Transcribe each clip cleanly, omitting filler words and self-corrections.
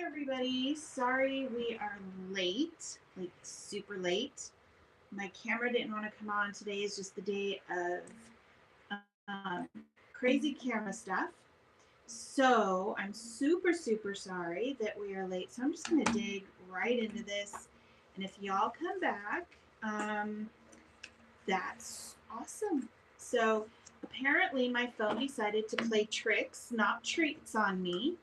everybody. Sorry we are late, like super late. My camera didn't want to come on. Today is just the day of crazy camera stuff. So I'm super sorry that we are late. So I'm just going to dig right into this. And if y'all come back, um, that's awesome. So apparently my phone decided to play tricks, not treats on me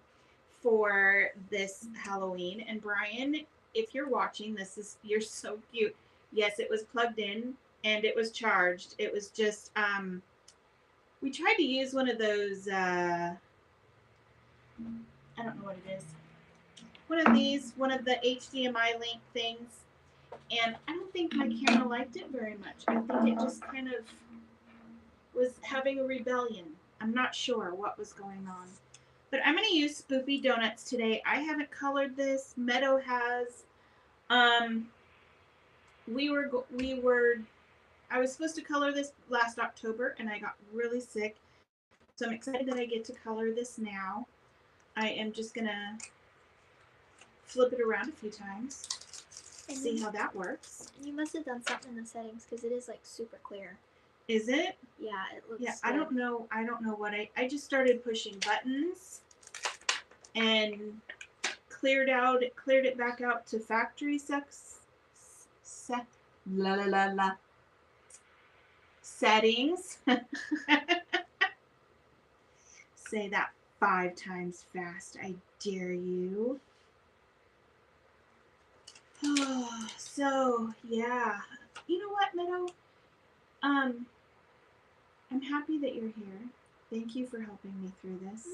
for this Halloween. And Brian, if you're watching, you're so cute. Yes, it was plugged in and it was charged. It was just we tried to use one of those I don't know what it is. One of the HDMI link things. And I don't think my camera liked it very much. I think it just kind of was having a rebellion. I'm not sure what was going on. But I'm going to use Spoopy Donuts today. I haven't colored this. Meadow has. Um, I was supposed to color this last October, and I got really sick. So I'm excited that I get to color this now. I am just going to flip it around a few times. And see how that works. You must have done something in the settings because it is like super clear. Is it? Yeah, it looks. Yeah, good. I don't know what I just started pushing buttons and cleared it back out to factory settings. Say that 5 times fast. I dare you. Oh, so yeah. You know what, Meadow? I'm happy that you're here. Thank you for helping me through this.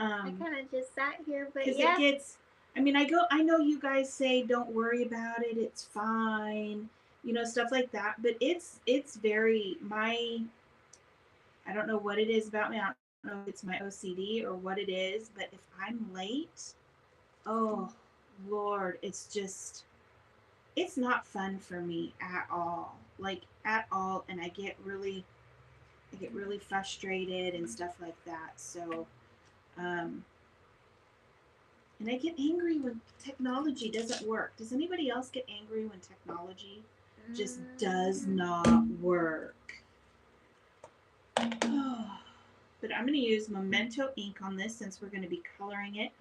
I kind of just sat here, but yeah. It gets, I know you guys say don't worry about it, it's fine, stuff like that, but it's very, I don't know what it is about me. I don't know if it's my OCD or what it is, but if I'm late, oh, Lord, it's not fun for me at all. Like, at all, and I get really frustrated and stuff like that. So, and I get angry when technology doesn't work. Does anybody else get angry when technology just does not work? But I'm going to use Memento ink on this since we're going to be coloring it.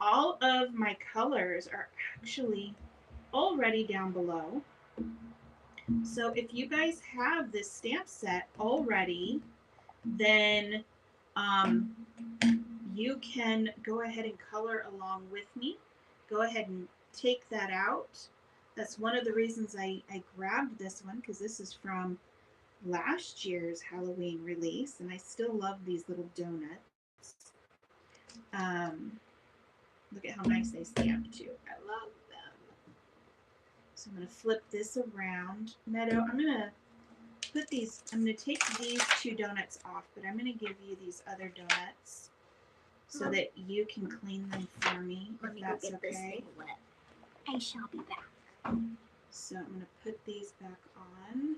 All of my colors are actually already down below. So if you guys have this stamp set already, then you can go ahead and color along with me. Go ahead and take that out. That's one of the reasons I grabbed this one, because this is from last year's Halloween release, and I still love these little donuts. Look at how nice they stamp too. I love them. So I'm going to flip this around. Meadow, I'm going to take these 2 donuts off, but I'm going to give you these other donuts so that you can clean them for me, if that's okay. This thing wet. I shall be back. So I'm going to put these back on.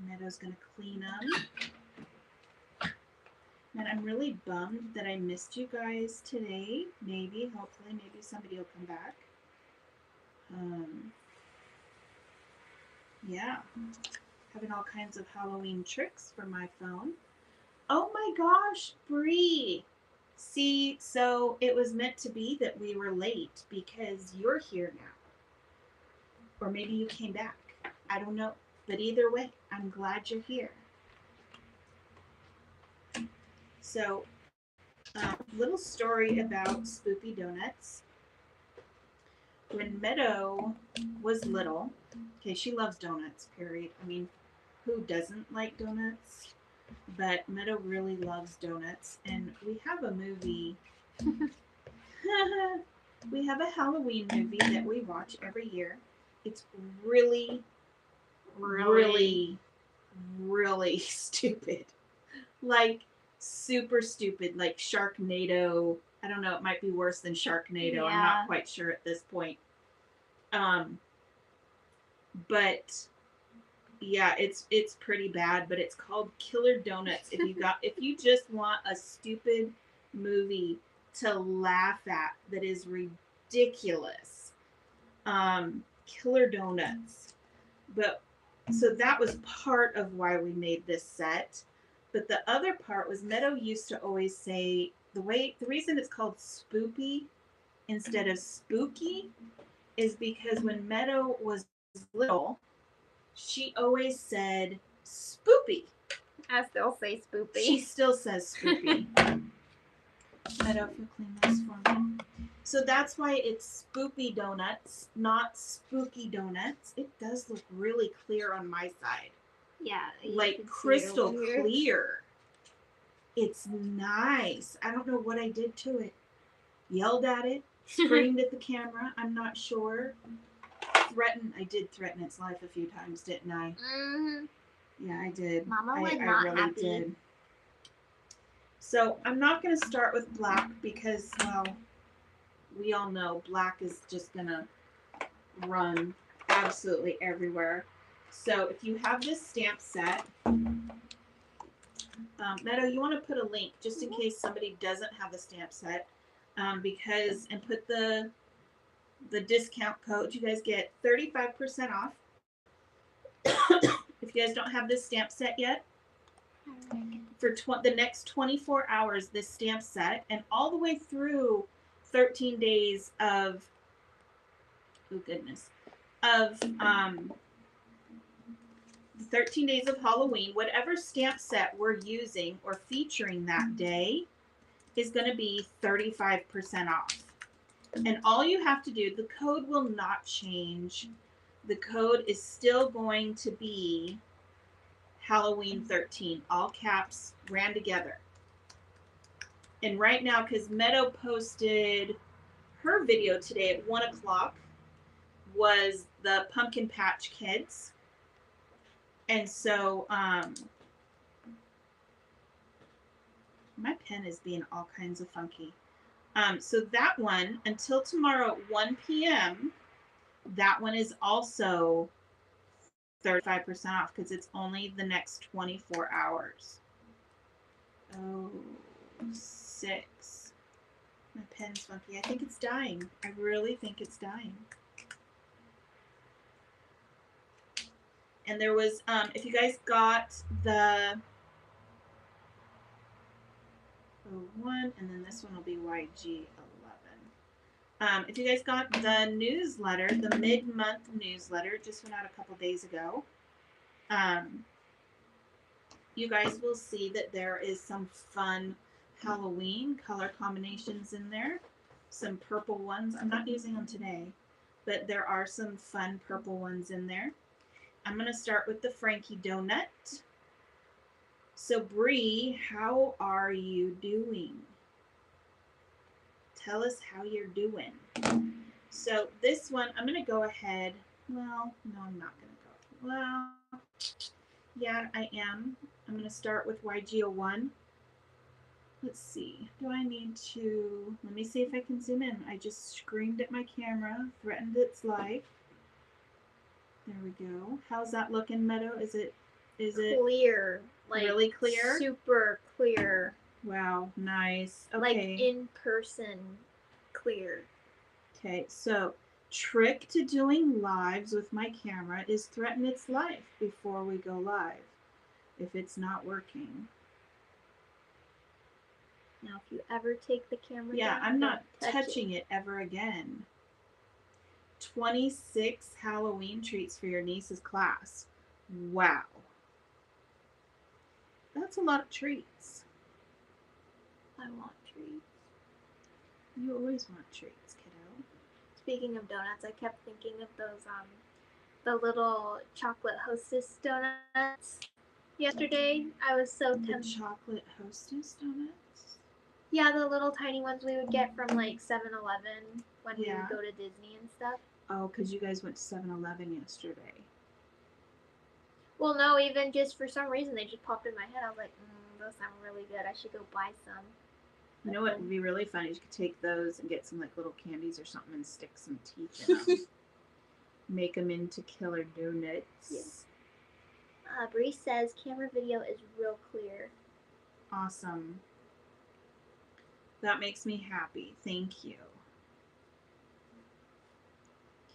Meadow's going to clean them. And I'm really bummed that I missed you guys today. Hopefully, maybe somebody will come back. Yeah. Having all kinds of Halloween tricks for my phone. Oh my gosh, Bree. See, so it was meant to be that we were late because you're here now. Or maybe you came back. I don't know. But either way, I'm glad you're here. So, little story about Spoopy Donuts. When Meadow was little, okay, she loves donuts, period. I mean, who doesn't like donuts? But Meadow really loves donuts. And we have a movie. We have a Halloween movie that we watch every year. It's really stupid. Like, super stupid. Like Sharknado. I don't know, it might be worse than Sharknado. Yeah. I'm not quite sure at this point. But yeah, it's pretty bad, but it's called Killer Donuts. If you just want a stupid movie to laugh at that is ridiculous. Killer donuts. But so that was part of why we made this set. But the other part was Meadow used to always say the reason it's called Spoopy instead of spooky is because when Meadow was little, she always said Spoopy. I still say Spoopy. She still says Spoopy. Meadow, if you clean this for me. So that's why it's Spoopy Donuts, not Spooky Donuts. It does look really clear on my side. Yeah. Like crystal clear. It's nice. I don't know what I did to it. Yelled at it, screamed at the camera. I'm not sure. I did threaten its life a few times, didn't I? Mm-hmm. Yeah, I did. Mama was I not really happy. did. So I'm not going to start with black because, well, we all know black is just going to run absolutely everywhere. So if you have this stamp set, Meadow, you want to put a link just in case somebody doesn't have the stamp set, because and put the discount code. You guys get 35% off. If you guys don't have this stamp set yet, for the next 24 hours, this stamp set, and all the way through 13 days of, oh goodness, of 13 days of Halloween, whatever stamp set we're using or featuring that day is going to be 35% off. And all you have to do, the code will not change. The code is still going to be Halloween 13, all caps, ran together. And right now, because Meadow posted her video today at 1 o'clock, was the Pumpkin Patch Kids. And so, my pen is being all kinds of funky. So that one, until tomorrow at 1 p.m., that one is also 35% off because it's only the next 24 hours. Oh, 6. My pen's funky. I think it's dying. I really think it's dying. And there was, if you guys got the 01, and then this one will be YG11. If you guys got the newsletter, the mid-month newsletter, it just went out a couple days ago, you guys will see that there is some fun Halloween color combinations in there. Some purple ones. I'm not using them today, but there are some fun purple ones in there. I'm going to start with the Frankie Donut. So, Bree, how are you doing? Tell us how you're doing. So, this one, I'm going to go ahead. Well, no, I'm not going to go. Well, yeah, I am. I'm going to start with YG01. Let's see. Do I need to... Let me see if I can zoom in. I just screamed at my camera, threatened its life. There we go. How's that looking, Meadow? Is it clear? Like really clear? Super clear. Wow, nice. Okay. Like in person clear. Okay, so trick to doing lives with my camera is threaten its life before we go live if it's not working. Now, if you ever take the camera down, I'm not touching it ever again. 26 Halloween treats for your niece's class. Wow. That's a lot of treats. I want treats. You always want treats, kiddo. Speaking of donuts, I kept thinking of those, the little chocolate Hostess donuts. Yesterday, I was so tempted. The chocolate Hostess donuts? Yeah, the little tiny ones we would get from, like, 7-Eleven when we would go to Disney and stuff. Oh, because you guys went to 7-Eleven yesterday. Well, no, even just for some reason, they just popped in my head. I was like, those sound really good. I should go buy some. You know what would be really fun is you could take those and get some, like, little candies or something and stick some teeth in them. Make them into killer donuts. Yes. Bree says camera video is real clear. Awesome. That makes me happy. Thank you.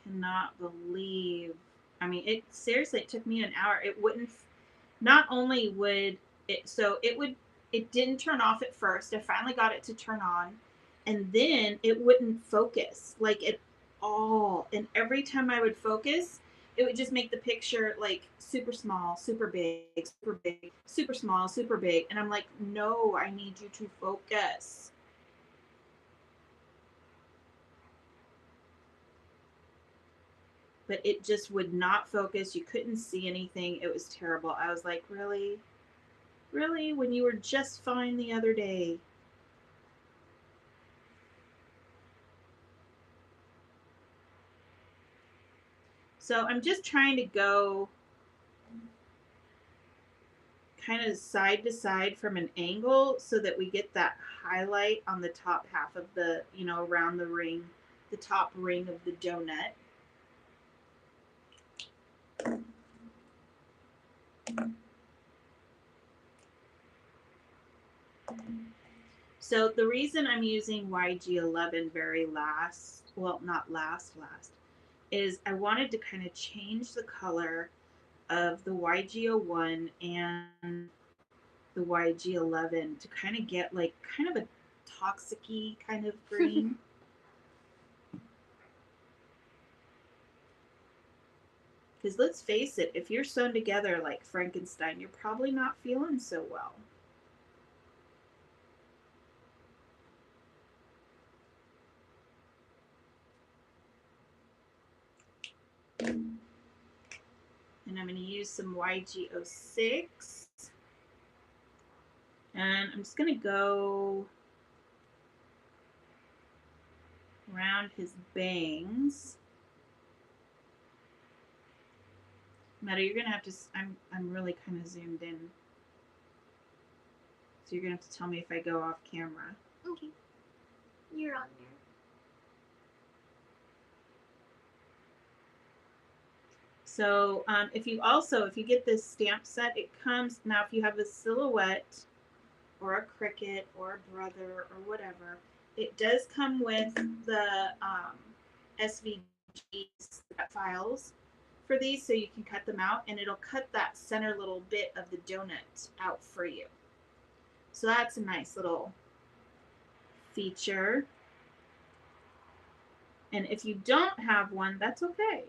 Cannot believe. I mean, it seriously, it took me an hour. It wouldn't, not only would it, so it would, it didn't turn off at first. I finally got it to turn on, and then it wouldn't focus like at all. And every time I would focus, it would just make the picture like super small, super big, super small, super big. And I'm like, no, I need you to focus. But it just would not focus. You couldn't see anything. It was terrible. I was like, really? Really? When you were just fine the other day? So I'm just trying to go kind of side to side from an angle so that we get that highlight on the top half of the, you know, around the ring, the top ring of the donut. So the reason I'm using YG11 very last, well, not last, is I wanted to kind of change the color of the YG01 and the YG11 to kind of get like kind of a toxic-y kind of green. Because let's face it, if you're sewn together like Frankenstein, you're probably not feeling so well. And I'm going to use some YG06. And I'm just going to go around his bangs. Meadow, you're going to have to, I'm really kind of zoomed in. So you're going to have to tell me if I go off camera. Okay. You're on there. So if you get this stamp set, it comes, now if you have a silhouette or a cricket or a brother or whatever, it does come with the SVG files for these, so you can cut them out, and it'll cut that center little bit of the donut out for you. So that's a nice little feature. And if you don't have one, that's okay.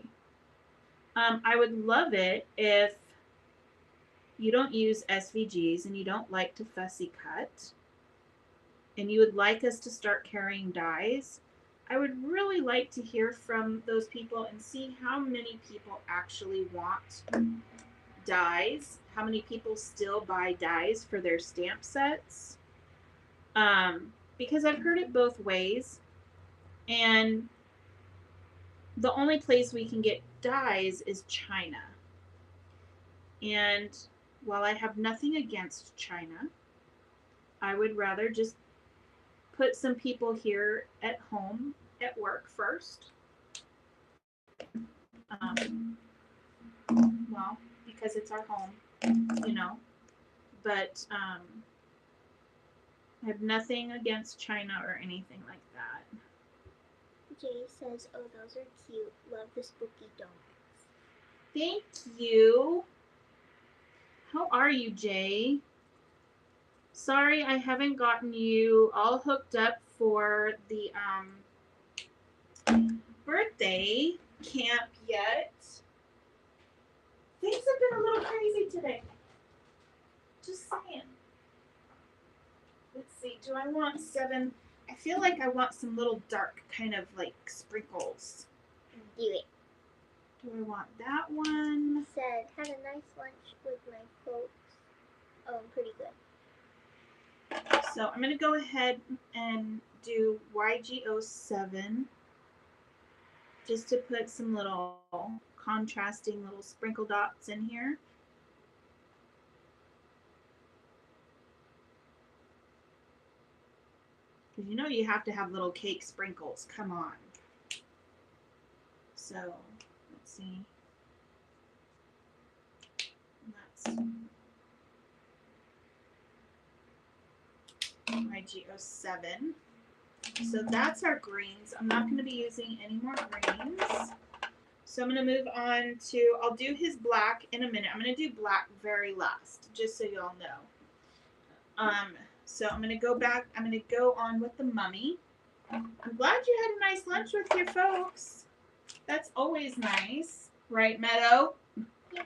I would love it if you don't use SVGs and you don't like to fussy cut, and you would like us to start carrying dies. I would really like to hear from those people and see how many people actually want dies, how many people still buy dies for their stamp sets. Because I've heard it both ways, and the only place we can get dies is China. And while I have nothing against China, I would rather just put some people here at home at work first. Well, because it's our home, you know. But I have nothing against China or anything like that. Jay says, oh, those are cute. Love the spooky donuts. Thank you. How are you, Jay? Sorry I haven't gotten you all hooked up for the birthday camp yet. Things have been a little crazy today. Just saying. Let's see. Do I want 7? I feel like I want some little dark kind of like sprinkles. Do it. Do I want that one? Said, had a nice lunch with my folks. Oh, I'm pretty good. So I'm going to go ahead and do YG07 just to put some little contrasting little sprinkle dots in here. Because you know you have to have little cake sprinkles. Come on. So let's see. That's my G07. So that's our greens. I'm not going to be using any more greens. So I'm going to move on to, I'll do his black in a minute. I'm going to do black very last, just so y'all know. So I'm going to go back. I'm going to go on with the mummy. I'm glad you had a nice lunch with your folks. That's always nice. Right, Meadow? Yeah.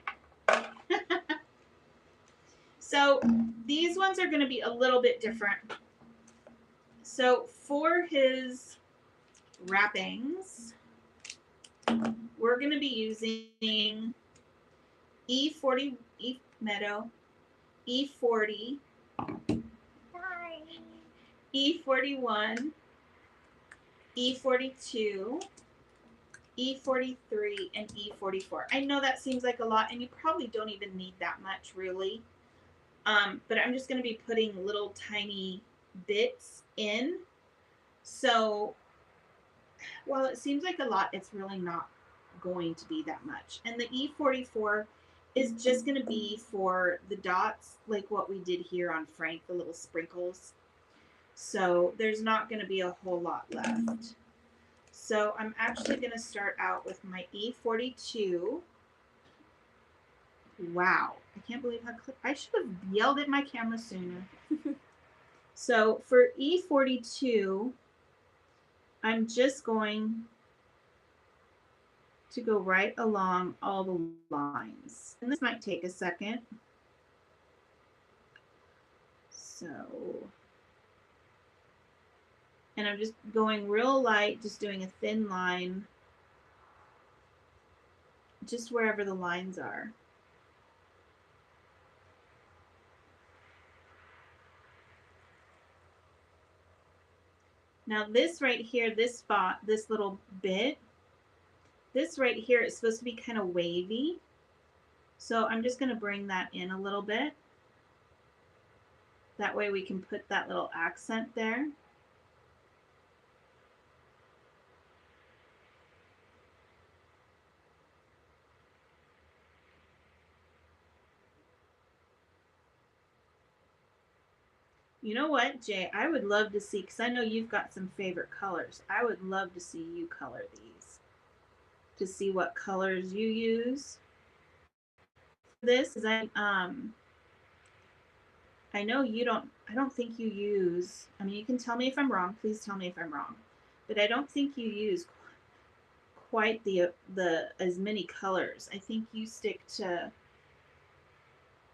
So these ones are going to be a little bit different. So for his wrappings, we're going to be using E40, Meadow, E40, Sorry. E41, E42, E43, and E44. I know that seems like a lot, and you probably don't even need that much, really. But I'm just going to be putting little tiny bits in. So while it seems like a lot, it's really not going to be that much. And the E44 is just going to be for the dots, like what we did here on Frank, the little sprinkles. So there's not going to be a whole lot left. So I'm actually going to start out with my E42. Wow. I can't believe how quick. I should have yelled at my camera sooner. So for E42, I'm just going to go right along all the lines. And this might take a second. So, and I'm just going real light, just doing a thin line, just wherever the lines are. Now this right here, this spot, this little bit, this right here is supposed to be kind of wavy. So I'm just going to bring that in a little bit. That way we can put that little accent there. You know what, Jay? I would love to see, because I know you've got some favorite colors. I would love to see you color these, to see what colors you use. This is I know you don't. I don't think you use. I mean, you can tell me if I'm wrong. Please tell me if I'm wrong. But I don't think you use quite the as many colors. I think you stick to,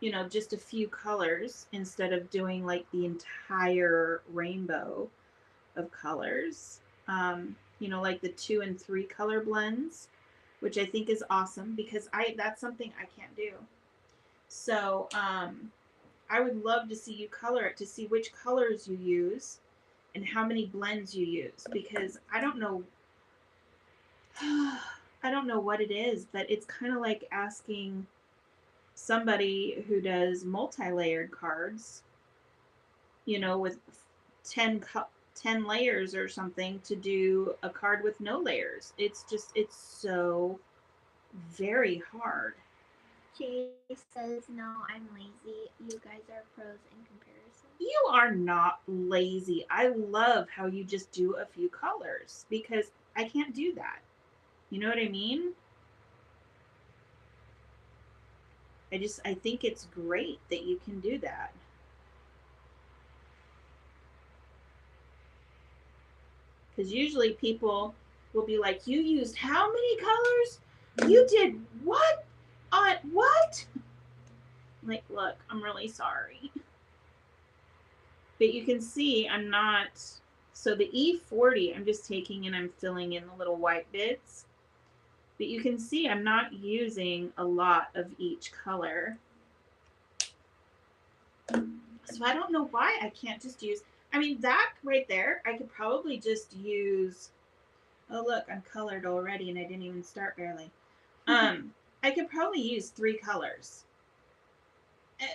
you know, just a few colors instead of doing like the entire rainbow of colors. You know, like the 2 and 3 color blends, which I think is awesome because that's something I can't do. So I would love to see you color it, to see which colors you use and how many blends you use, because I don't know what it is, but it's kind of like asking somebody who does multi-layered cards, you know, with 10 layers or something, to do a card with no layers. It's so very hard. Jay says, no, I'm lazy. You guys are pros in comparison. You are not lazy. I love how you just do a few colors, because I can't do that. You know what I mean? I think it's great that you can do that. Because usually people will be like, you used how many colors? You did what? What? Like, look, I'm really sorry. But you can see I'm not, so the E40, I'm just taking and I'm filling in the little white bits. But you can see I'm not using a lot of each color. So I don't know why I can't just use, I mean, that right there, I could probably just use, oh look, I'm colored already and I didn't even start barely. I could probably use 3 colors.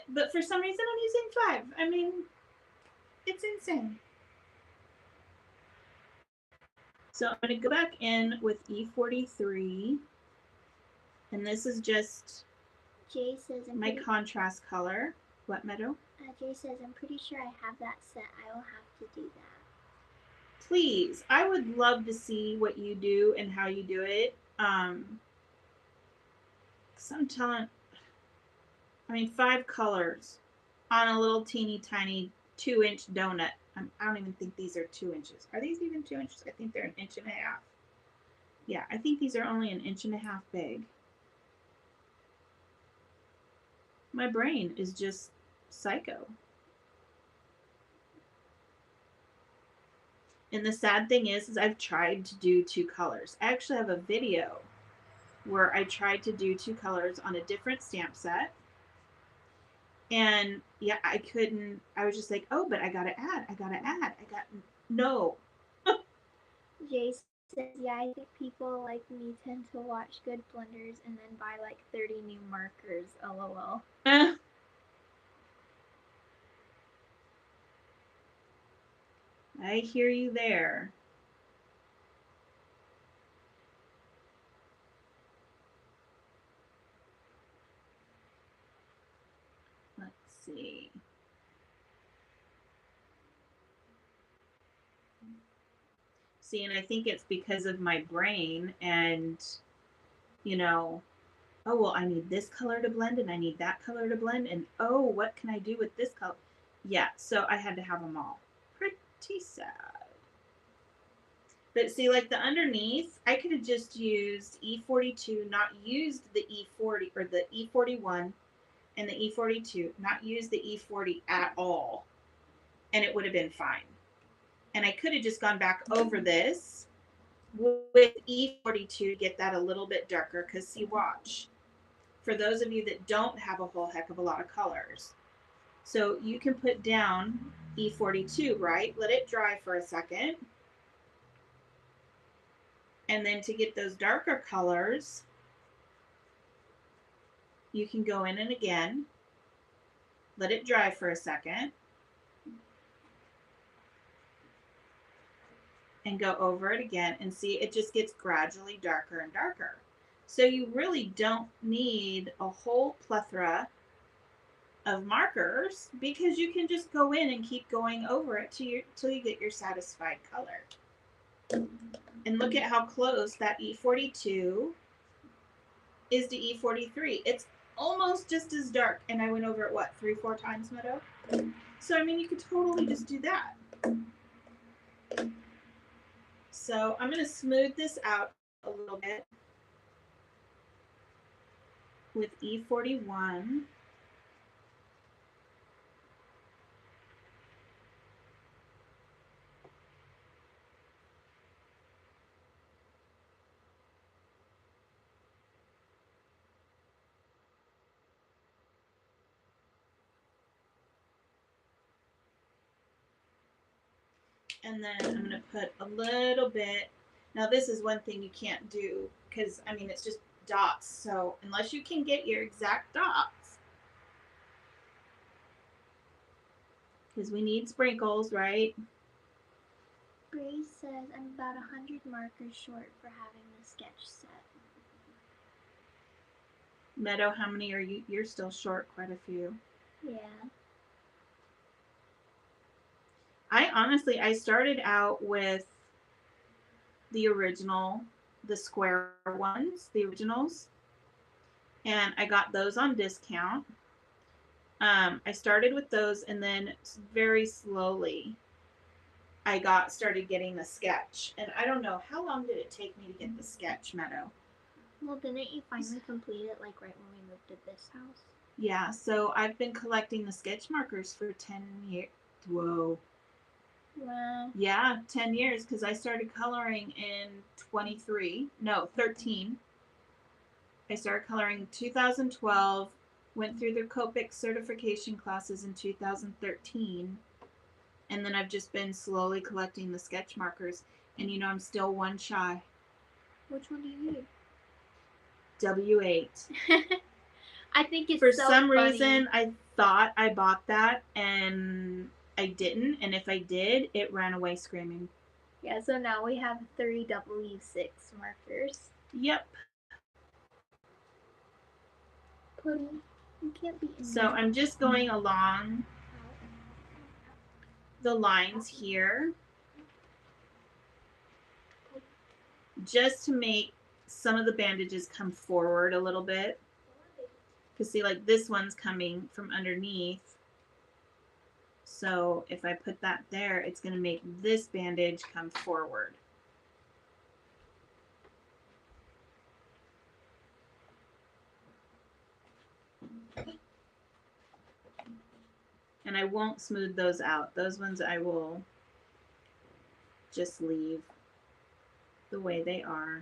But for some reason I'm using 5. I mean, it's insane. So I'm going to go back in with E43. And this is just Jay says my contrast color. What, Meadow? I'm Jay says, I'm pretty sure I have that set. I will have to do that. Please. I would love to see what you do and how you do it. I'm telling, 5 colors on a little teeny tiny 2-inch donut. I don't even think these are 2 inches. Are these even 2 inches? I think they're 1.5 inches. Yeah, I think these are only 1.5 inches big. My brain is just psycho. And the sad thing is I've tried to do 2 colors. I actually have a video where I tried to do 2 colors on a different stamp set. And yeah, I couldn't. I was just like, oh, but I gotta add. No. Jay says, yeah, I think people like me tend to watch good blenders and then buy like 30 new markers. LOL. I hear you there. Let's see. See, and I think it's because of my brain and, oh, well, I need this color to blend and I need that color to blend. And, oh, what can I do with this color? Yeah, so I had to have them all. Pretty sad. But see, like the underneath, I could have just used E42, not used the E40 or the E41 and the E42, not used the E40 at all. And it would have been fine. And I could have just gone back over this with E42 to get that a little bit darker. Because see, watch. For those of you that don't have a whole heck of a lot of colors. So you can put down E42, right? Let it dry for a second. And then to get those darker colors, you can go in and again, let it dry for a second, and go over it again and see it just gets gradually darker and darker. So you really don't need a whole plethora of markers because you can just go in and keep going over it till you get your satisfied color. And look at how close that E42 is to E43. It's almost just as dark, and I went over it, what, 3-4 times, Meadow? So, you could totally just do that. So, I'm going to smooth this out a little bit with E41. And then I'm going to put a little bit. Now, this is one thing you can't do because, it's just dots. So, unless you can get your exact dots, because we need sprinkles, right? Grace says, I'm about 100 markers short for having the sketch set. Meadow, how many are you? You're still short quite a few. Yeah. I started out with the original, the square ones, the originals, and I got those on discount. I started with those, and then very slowly I started getting the sketch. And I don't know, how long did it take me to get the sketch, Meadow? Well, didn't you finally complete it like right when we moved to this house? Yeah, so I've been collecting the sketch markers for 10 years. Whoa. Wow. Yeah, 10 years, because I started coloring in 13. I started coloring in 2012, went through the Copic certification classes in 2013, and then I've just been slowly collecting the sketch markers. And I'm still one shy. Which one do you need? W8. I think it's for so some funny. reason I thought I bought that and I didn't, and if I did, it ran away screaming. Yeah, so now we have 3 W6 markers. Yep. Pudding, you can't be in So I'm just going along the lines here just to make some of the bandages come forward a little bit. Because see, like this one's coming from underneath. So if I put that there, it's going to make this bandage come forward. And I won't smooth those out. Those ones I will just leave the way they are.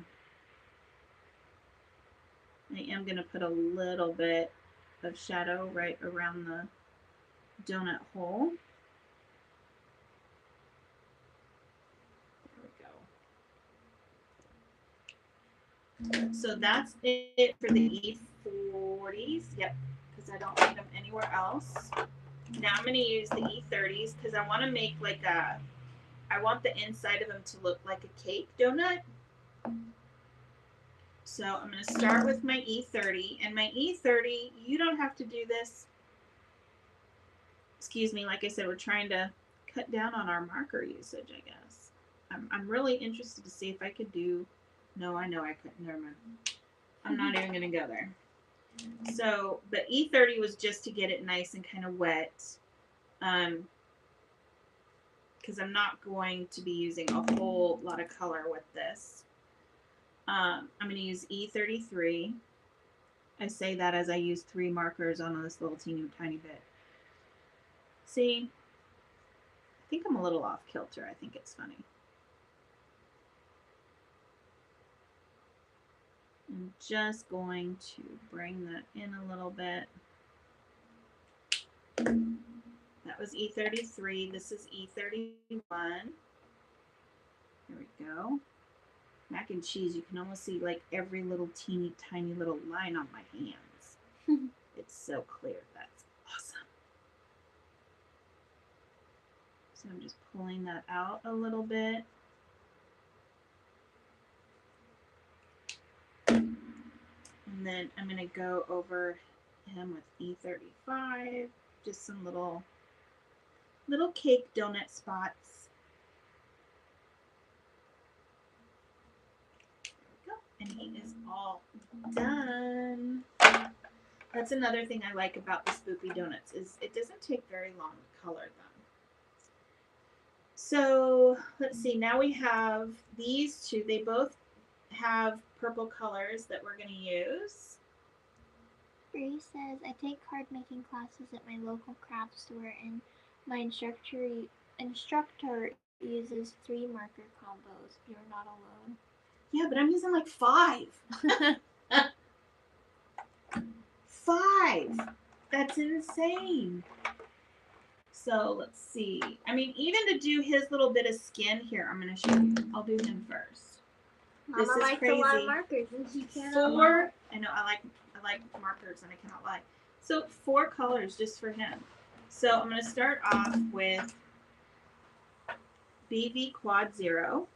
I am going to put a little bit of shadow right around the donut hole. There we go. So that's it for the E40s. Yep, because I don't need them anywhere else. Now I'm going to use the E30s because I want to make like a, I want the inside of them to look like a cake donut. So I'm going to start with my E30. And my E30, you don't have to do this. Excuse me, like I said, we're trying to cut down on our marker usage, I guess. I'm really interested to see if I could do, no, I know I couldn't, never mind. I'm not even going to go there. So the E30 was just to get it nice and kind of wet. Because I'm not going to be using a whole lot of color with this. I'm going to use E33. I say that as I use 3 markers on this little teeny tiny bit. See? I think I'm a little off kilter. I think it's funny. I'm just going to bring that in a little bit. That was E33. This is E31. There we go. Mac and cheese, you can almost see like every little teeny tiny little line on my hands. It's so clear. That's awesome. So I'm just pulling that out a little bit. And then I'm going to go over him with E35. Just some little cake donut spots. There we go. And he is all done. That's another thing I like about the Spoopy Donuts is it doesn't take very long to color them. So let's see, now we have these two. They both have purple colors that we're going to use. Bree says, I take card making classes at my local craft store and my instructor uses 3 marker combos. You're not alone. Yeah, but I'm using like 5. 5. That's insane. So let's see. I mean, even to do his little bit of skin here, I'm going to show you. I'll do him first. Mama this is likes crazy. A lot of markers and she cannot 4. I know I like markers and I cannot lie. So 4 colors just for him. So I'm going to start off with BV Quad 0.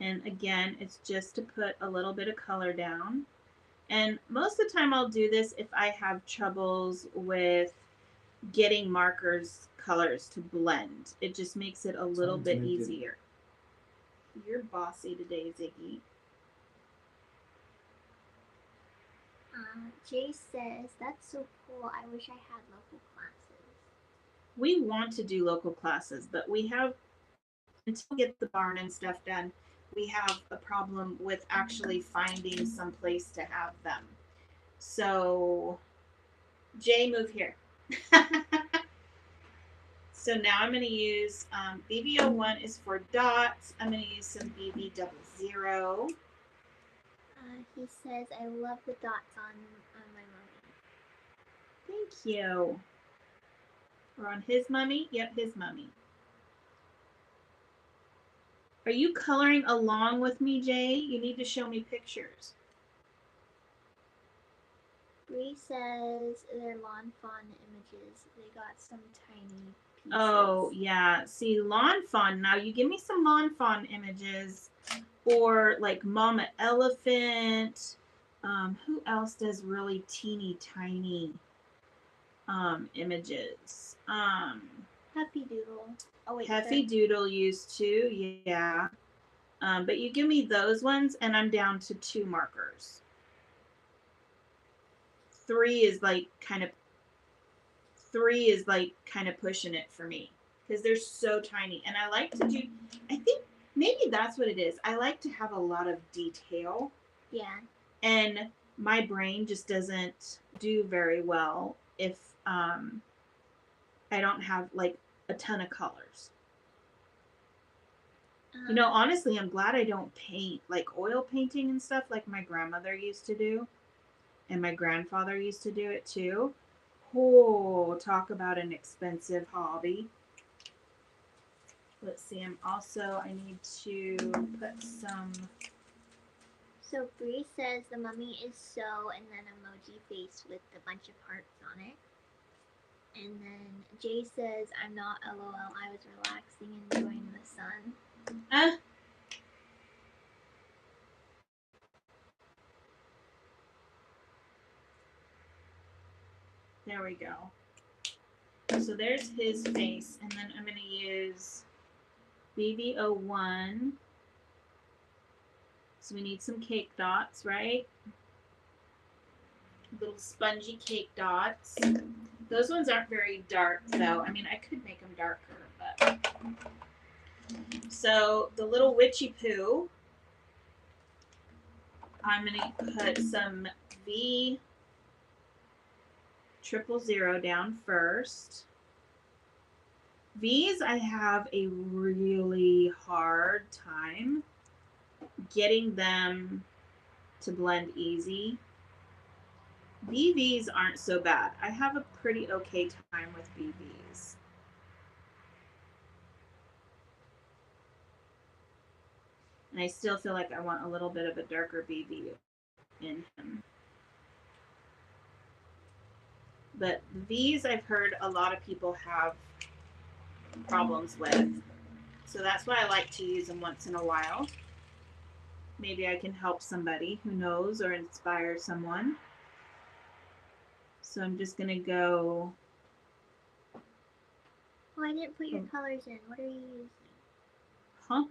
And again, it's just to put a little bit of color down. And most of the time I'll do this if I have troubles with getting markers colors to blend. It just makes it a little bit easier. You're bossy today, Ziggy. Jay says, that's so cool. I wish I had local classes. We want to do local classes, but we have, until we get the barn and stuff done, we have a problem with actually finding some place to have them. So, Jay, move here. So now I'm going to use BB01 is for dots. I'm going to use some BB00. He says, I love the dots on my mummy. Thank you. Or on his mummy? Yep, his mummy. Are you coloring along with me, Jay? You need to show me pictures. Bree says they're lawn fawn images. They got some tiny pieces. Oh, yeah. See, lawn fawn. Now, you give me some lawn fawn images or like Mama Elephant. Who else does really teeny tiny images? Happy Doodle. Oh wait, Heffy Doodle used to, yeah. But you give me those ones, and I'm down to 2 markers. 3 is like kind of pushing it for me because they're so tiny. And I like to do, I think maybe that's what it is. I like to have a lot of detail. Yeah. And my brain just doesn't do very well if I don't have like a ton of colors. You know, honestly, I'm glad I don't paint like oil painting and stuff like my grandmother used to do. And my grandfather used to do it too. Oh, talk about an expensive hobby. Let's see, I need to put some. So Bree says the mummy is so, and then emoji face with a bunch of hearts on it. And then Jay says, I'm not LOL, I was relaxing and enjoying the sun. There we go. So there's his face, and then I'm going to use BB01. So we need some cake dots, right? Little spongy cake dots. Those ones aren't very dark, though. I mean, I could make them darker, but. So the little witchy poo, I'm going to put some V000 down first. These I have a really hard time getting them to blend easy. BVs aren't so bad. I have a pretty okay time with BVs. And I still feel like I want a little bit of a darker BV in him. But these I've heard a lot of people have problems with. So that's why I like to use them once in a while. Maybe I can help somebody who knows or inspire someone. So I'm just going to go. Oh, I didn't put your colors in. What are you using? Huh?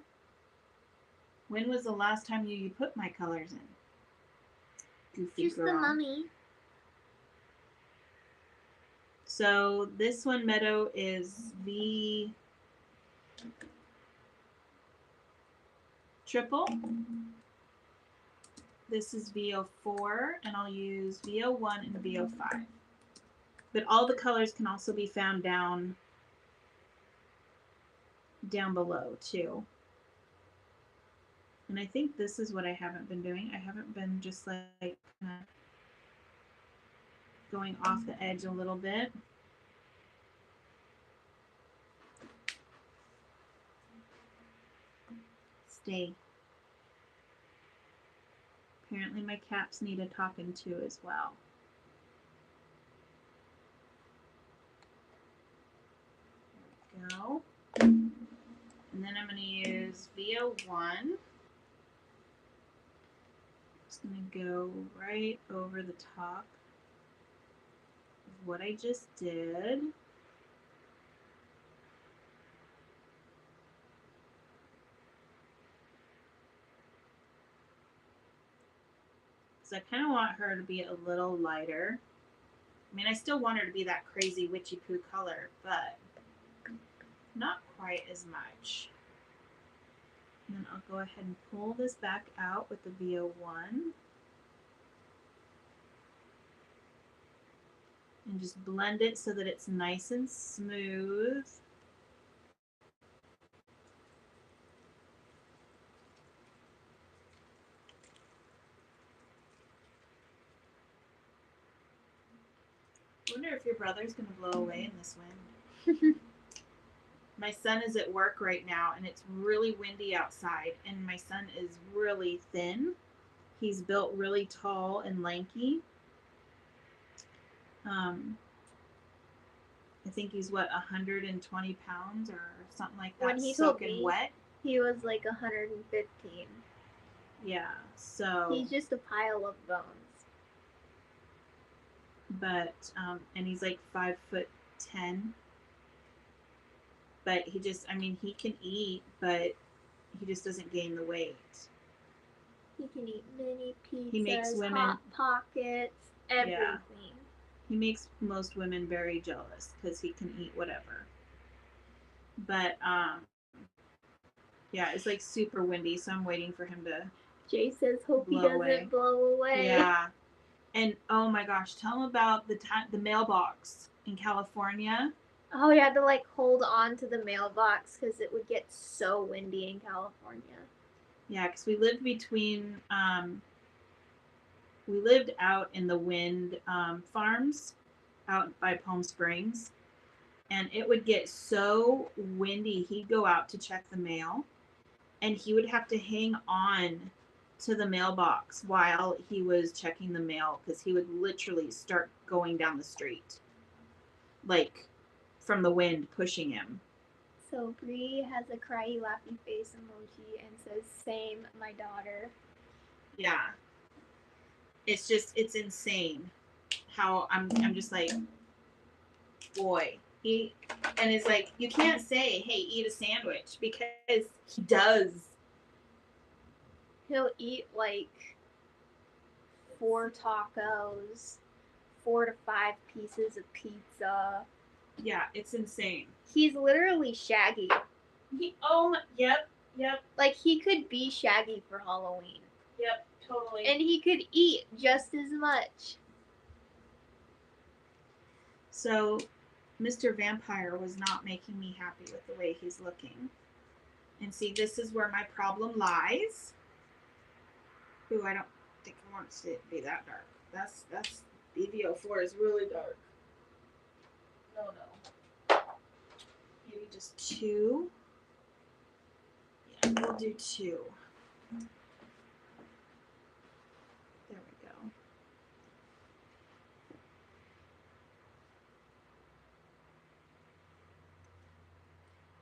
When was the last time you put my colors in? Goofy just girl. The mummy. So this one, Meadow, is V triple. This is VO4, and I'll use VO1 and VO5. But all the colors can also be found down below too. And I think this is what I haven't been doing. I haven't been just like going off the edge a little bit. Stay. Apparently my caps need a talking to as well. There we go. And then I'm going to use VO1. Just going to go right over the top of what I just did. So I kind of want her to be a little lighter. I mean, I still want her to be that crazy witchy poo color, but not quite as much. And then I'll go ahead and pull this back out with the VO1. And just blend it so that it's nice and smooth. I wonder if your brother's going to blow away in this wind. My son is at work right now, and it's really windy outside, and my son is really thin. He's built really tall and lanky. I think he's 120 pounds or something like that. When he soaking wet. He was like 115. Yeah, so he's just a pile of bones. But and he's like 5'10". But he just, I mean, he can eat, but he just doesn't gain the weight. He can eat mini pizzas, He makes women, Hot Pockets, everything. Yeah. He makes most women very jealous because he can eat whatever. But yeah, it's like super windy, so I'm waiting for him to. Jay says, "Hope he doesn't blow away." Yeah, and oh my gosh, tell him about the mailbox in California. Oh, you had to like hold on to the mailbox because it would get so windy in California. Yeah, because we lived between. We lived out in the wind farms, out by Palm Springs, and it would get so windy. He'd go out to check the mail, and he would have to hang on to the mailbox while he was checking the mail because he would literally start going down the street, like from the wind pushing him. So Bree has a cryy laughy face emoji and says, "Same, my daughter." Yeah, it's insane how I'm just like, boy, he, and it's like you can't say, hey, eat a sandwich, because he does. He'll eat like 4 tacos, 4 to 5 pieces of pizza. Yeah, it's insane. He's literally Shaggy. Yep. Like he could be Shaggy for Halloween. Yep, totally. And he could eat just as much. So, Mr. Vampire was not making me happy with the way he's looking. And see, this is where my problem lies. Ooh, I don't think I want it to be that dark. That's BVO4 is really dark. No. Maybe just 2. Yeah, we'll do 2. There we go.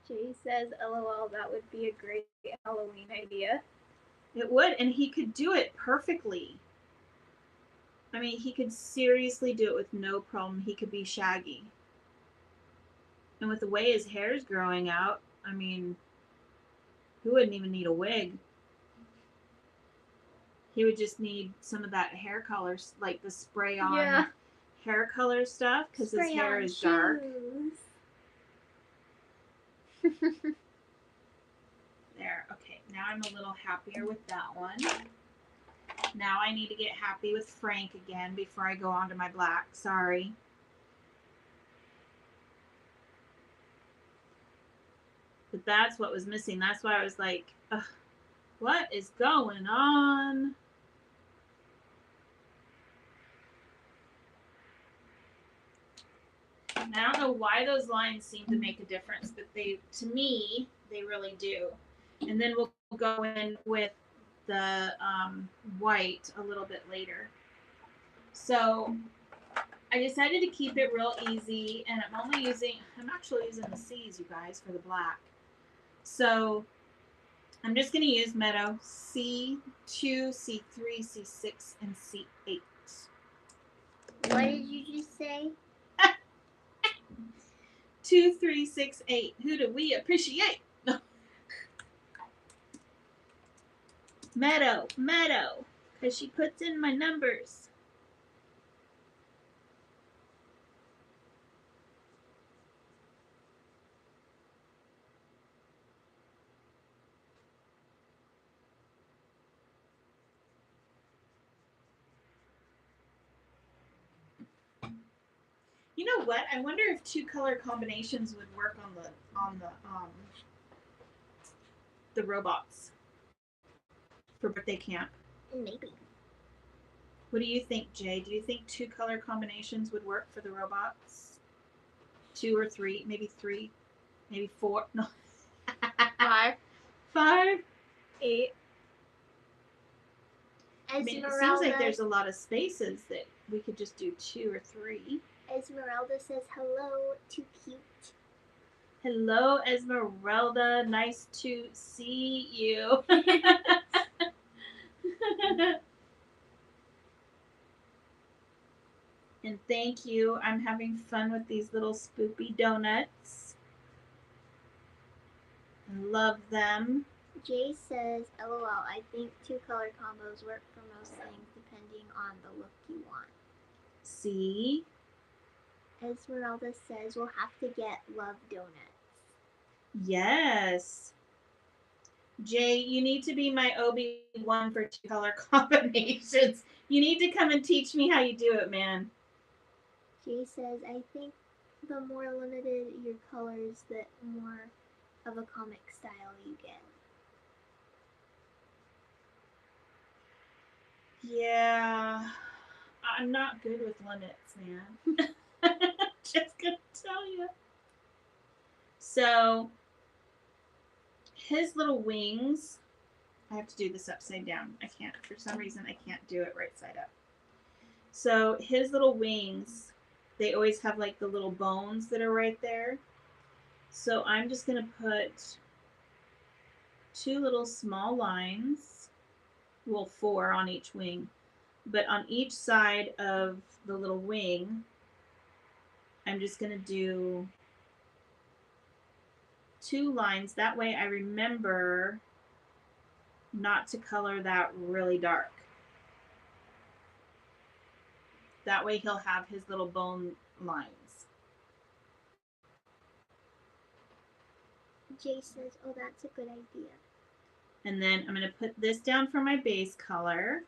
Jay says, "LOL, that would be a great Halloween idea." It would, and he could do it perfectly. I mean, he could seriously do it with no problem. He could be Shaggy. And with the way his hair is growing out, I mean, he wouldn't even need a wig. He would just need some of that hair color, like the spray on hair color stuff, because his hair is dark. There, okay, now I'm a little happier with that one. Now I need to get happy with Frank again before I go on to my black. Sorry. But that's what was missing. That's why I was like, ugh, what is going on? And I don't know why those lines seem to make a difference, but to me, they really do. And then we'll go in with the white a little bit later. So I decided to keep it real easy, and I'm actually using the C's, you guys, for the black. So I'm just going to use Meadow C2, C3, C6, and C8. What did you just say? 2, 3, 6, 8. Who do we appreciate? Meadow, because she puts in my numbers. You know what? I wonder if 2 color combinations would work on the robots for birthday camp. Maybe. What do you think, Jay? Do you think 2 color combinations would work for the robots? 2 or 3, maybe 3, maybe 4. No. 5. 5. 8. I mean, it seems like there's a lot of spaces that we could just do 2 or 3. Esmeralda says, "Hello, too cute." Hello, Esmeralda. Nice to see you. And thank you. I'm having fun with these little Spoopy Donuts. I love them. Jay says, LOL, I think 2-color combos work for most things depending on the look you want. See? Esmeralda says, we'll have to get love donuts. Yes. Jay, you need to be my Obi-Wan for 2-color combinations. You need to come and teach me how you do it, man. Jay says, I think the more limited your colors, the more of a comic style you get. Yeah. I'm not good with limits, man. Just gonna tell you. So, his little wings, I have to do this upside down. I can't, for some reason, I can't do it right side up. So, his little wings, they always have like the little bones that are right there. So, I'm just gonna put 2 little small lines, well, 4 on each wing, but on each side of the little wing, I'm just going to do 2 lines. That way I remember not to color that really dark. That way he'll have his little bone lines. Jay says, oh, that's a good idea. And then I'm going to put this down for my base color.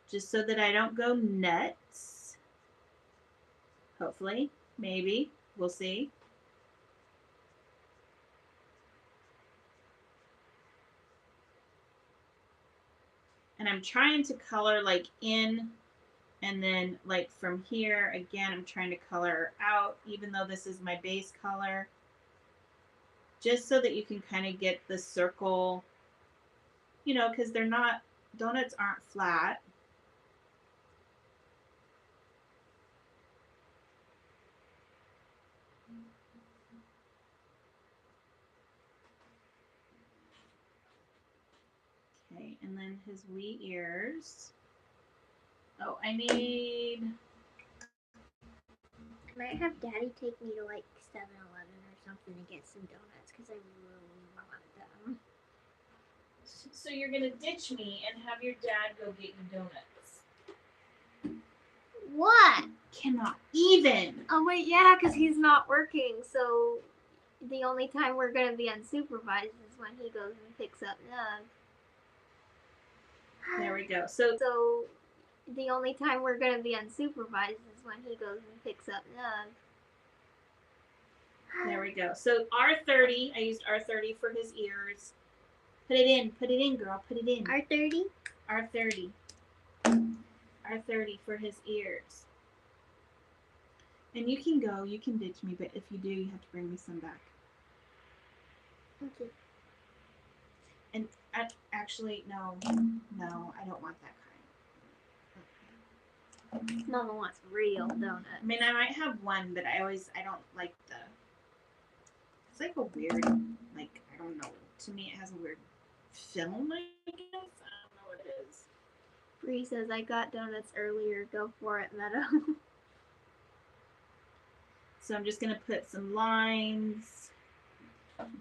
Just so that I don't go nuts. Hopefully. Maybe. We'll see. And I'm trying to color like in, and then like from here, again, I'm trying to color out, even though this is my base color. Just so that you can kind of get the circle, you know, because they're not, donuts aren't flat. Okay, and then his wee ears. Oh, I need... I might have Daddy take me to like 7-Eleven or something to get some donuts because I really want them. So you're going to ditch me and have your dad go get you donuts. What? Cannot even. Oh, wait, yeah, because he's not working, so the only time we're going to be unsupervised is when he goes and picks up Nug. There we go. So the only time we're going to be unsupervised is when he goes and picks up Nug. There we go. So R30, I used R30 for his ears. Put it in, girl, put it in. R30? R30. R30 for his ears. And you can go, you can ditch me, but if you do, you have to bring me some back. Okay. And actually, no, I don't want that kind. Mama wants real donuts. I mean, I might have one, but I don't like the, it's like a weird, like, I don't know. To me, it has a weird film, I guess. I don't know what it is. Bree says, I got donuts earlier. Go for it, Meadow. So I'm just going to put some lines.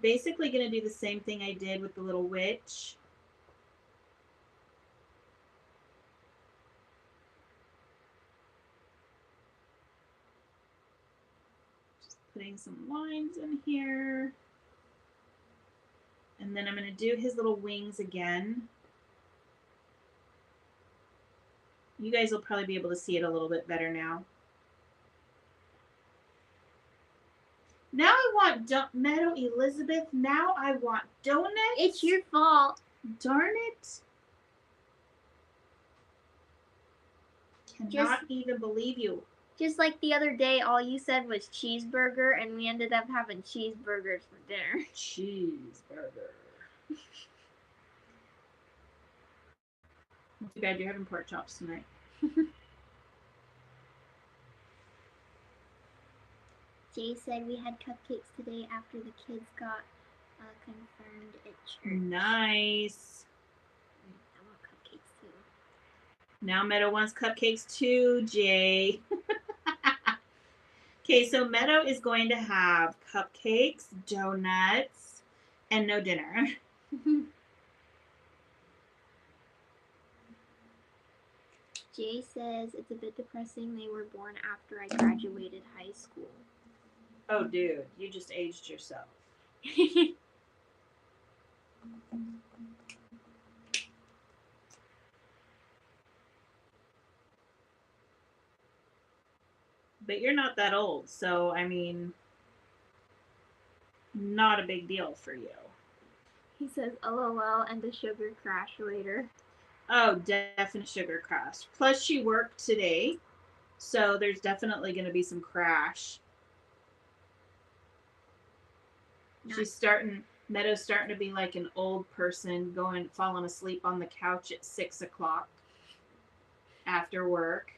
Basically going to do the same thing I did with the little witch. Just putting some lines in here. And then I'm going to do his little wings again. You guys will probably be able to see it a little bit better now. Now I want Meadow Elizabeth. Now I want donuts. It's your fault. Darn it. Cannot even believe you. Just like the other day, all you said was cheeseburger, and we ended up having cheeseburgers for dinner. Cheeseburger. Too bad you're having pork chops tonight. Jay said we had cupcakes today after the kids got confirmed at church. Nice. I want cupcakes too. Now Meadow wants cupcakes too, Jay. Okay, so Meadow is going to have cupcakes, donuts, and no dinner. Jay says it's a bit depressing they were born after I graduated high school. Oh, dude, you just aged yourself. But you're not that old, so I mean, not a big deal for you. He says LOL and a sugar crash later. Oh, definite sugar crash. Plus, she worked today, so there's definitely going to be some crash. She's starting. Meadow's starting to be like an old person, falling asleep on the couch at 6 o'clock after work.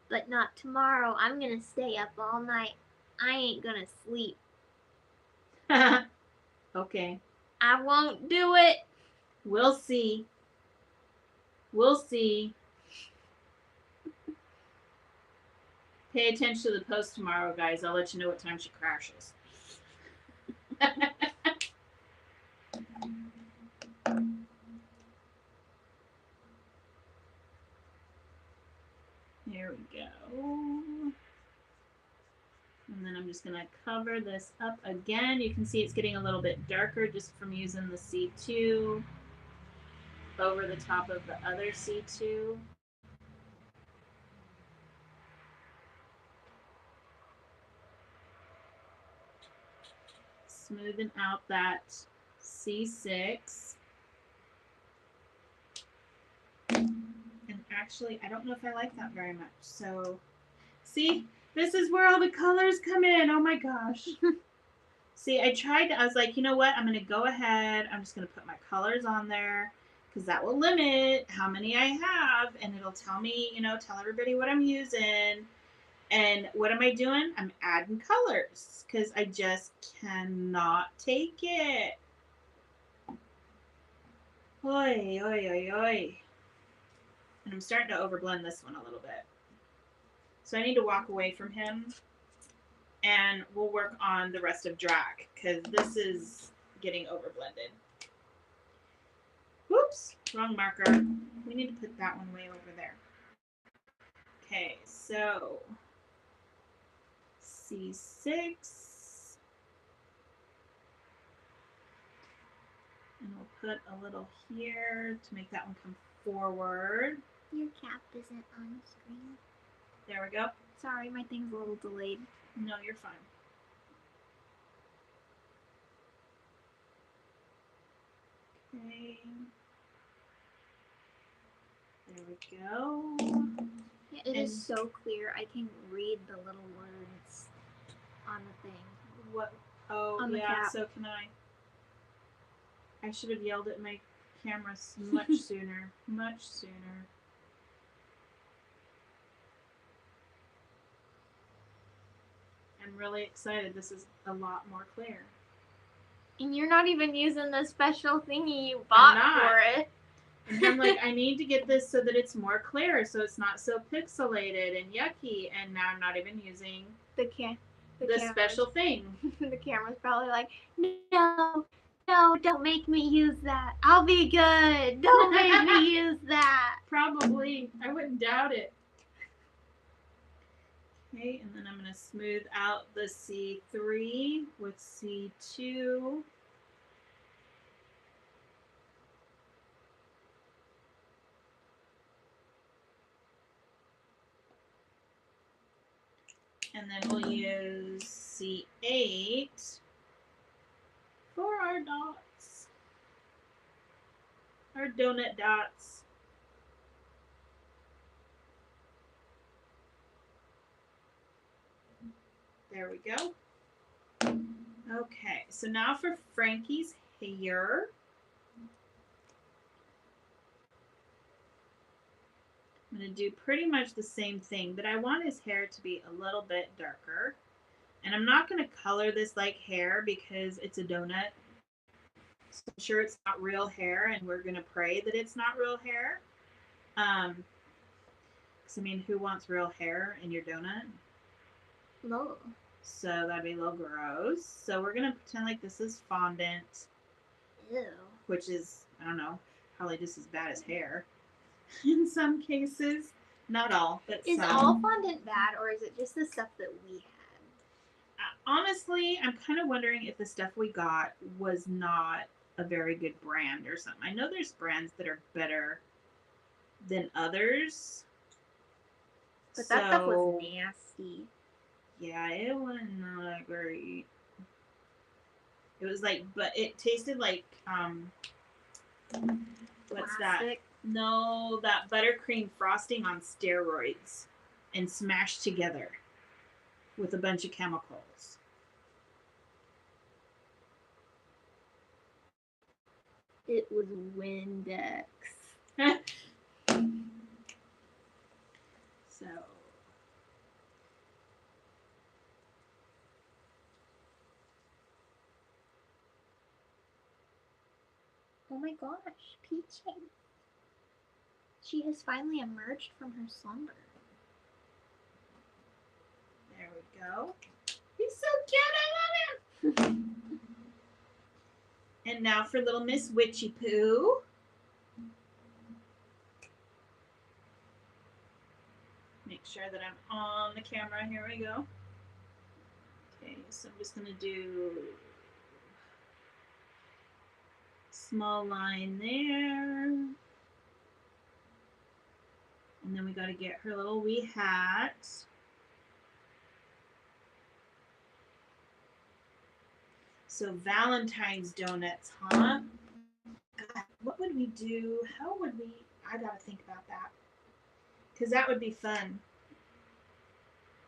But not tomorrow. I'm gonna stay up all night. I ain't gonna sleep. Okay. I won't do it. We'll see. We'll see. Pay attention to the post tomorrow, guys. I'll let you know what time she crashes. Here we go. And then I'm just going to cover this up again. You can see it's getting a little bit darker just from using the C2 over the top of the other C2. Smoothing out that C6. And actually, I don't know if I like that very much. So, see, this is where all the colors come in. Oh my gosh. See, I was like, you know what? I'm going to go ahead. I'm just going to put my colors on there because that will limit how many I have. And it'll tell me, tell everybody what I'm using. And what am I doing? I'm adding colors because I just cannot take it. Oi, oi, oi, oi. And I'm starting to overblend this one a little bit. So I need to walk away from him and we'll work on the rest of Drac because this is getting overblended. Whoops, wrong marker. We need to put that one way over there. Okay, so C6. And we'll put a little here to make that one come forward. Your cap isn't on the screen. There we go. Sorry, my thing's a little delayed. No, you're fine. Okay. There we go. Yeah, it is so clear. I can read the little words on the thing. What? Oh, on the yeah, cap. so can I. I should have yelled at my camera much sooner. Much sooner. I'm really excited. This is a lot more clear. And you're not even using the special thingy you bought for it. And I'm like, I need to get this so that it's more clear, so it's not so pixelated and yucky. And now I'm not even using the special thing. The camera's probably like, no, don't make me use that. I'll be good. Don't make me use that. Probably. I wouldn't doubt it. Okay, and then I'm going to smooth out the C3 with C2. And then we'll use C8 for our dots. Our donut dots. There we go. Okay, so now for Frankie's hair. I'm going to do pretty much the same thing, but I want his hair to be a little bit darker. And I'm not going to color this like hair because it's a donut. So I'm sure it's not real hair, and we're going to pray that it's not real hair. Because, I mean, who wants real hair in your donut? No. So that'd be a little gross. So we're gonna pretend like this is fondant. Ew. Which is, I don't know, probably just as bad as hair in some cases. Not all, but is some. all fondant bad, or is it just the stuff that we had? Honestly, I'm kind of wondering if the stuff we got was not a very good brand or something. I know there's brands that are better than others. But that stuff was nasty. Yeah, it was not great. It was like, but it tasted like, what's that? No, that buttercream frosting on steroids and smashed together with a bunch of chemicals. It was Windex. So. Oh my gosh, Peachy. She has finally emerged from her slumber. There we go. He's so cute, I love him. And now for little Miss Witchy Poo. Make sure that I'm on the camera. Here we go. Okay, so I'm just gonna do small line there. And then we gotta get her little wee hat. So Valentine's donuts, huh? God, what would we do? How would we? I gotta think about that. Because that would be fun.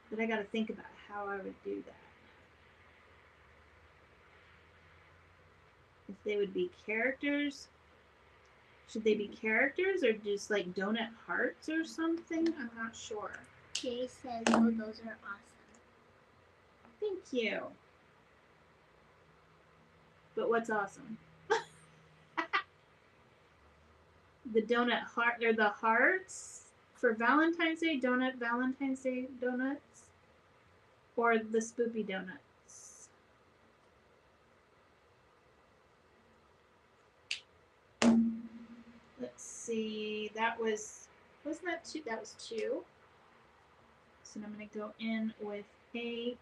But I gotta think about how I would do that. If they would be characters. Should they be characters or just like donut hearts or something? I'm not sure. Jay says, oh, those are awesome. Thank you. But what's awesome? The donut heart, or the hearts for Valentine's Day donut, Valentine's Day donuts, or the Spoopy Donuts. Let's see. That wasn't that two? That was 2. So I'm going to go in with 8.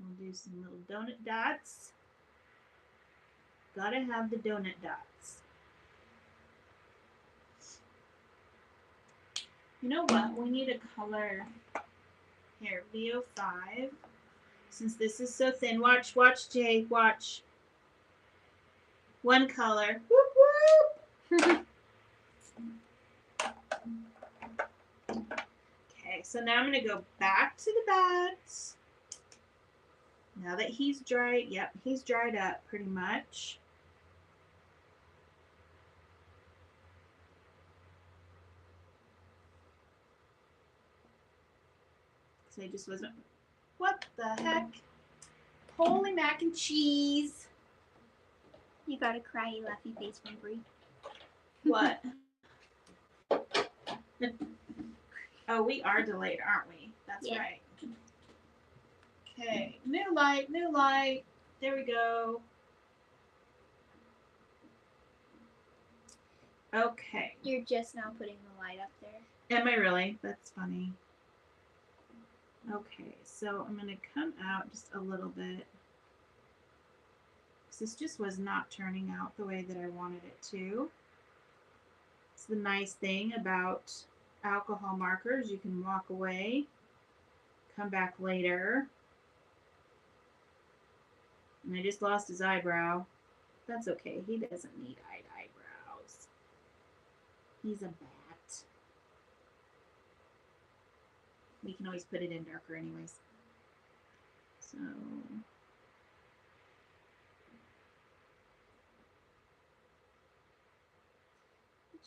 We'll do some little donut dots. Gotta have the donut dots. You know what? We need a color. Here, VO5. Since this is so thin. Watch, Jay. Watch. One color. Whoop, whoop. Okay, so now I'm going to go back to the bats. Now that he's dried, yep, he's dried up pretty much. Because I just wasn't, what the heck? Holy mac and cheese. You got a cryy laughy face from Brie. What? Oh, we are delayed, aren't we? That's right. Okay, new light, new light. There we go. Okay. You're just now putting the light up there. Am I really? That's funny. Okay, so I'm going to come out just a little bit. This just was not turning out the way that I wanted it to. It's the nice thing about alcohol markers. You can walk away, come back later. And I just lost his eyebrow. That's okay. He doesn't need eyebrows. He's a bat. We can always put it in darker anyways. So...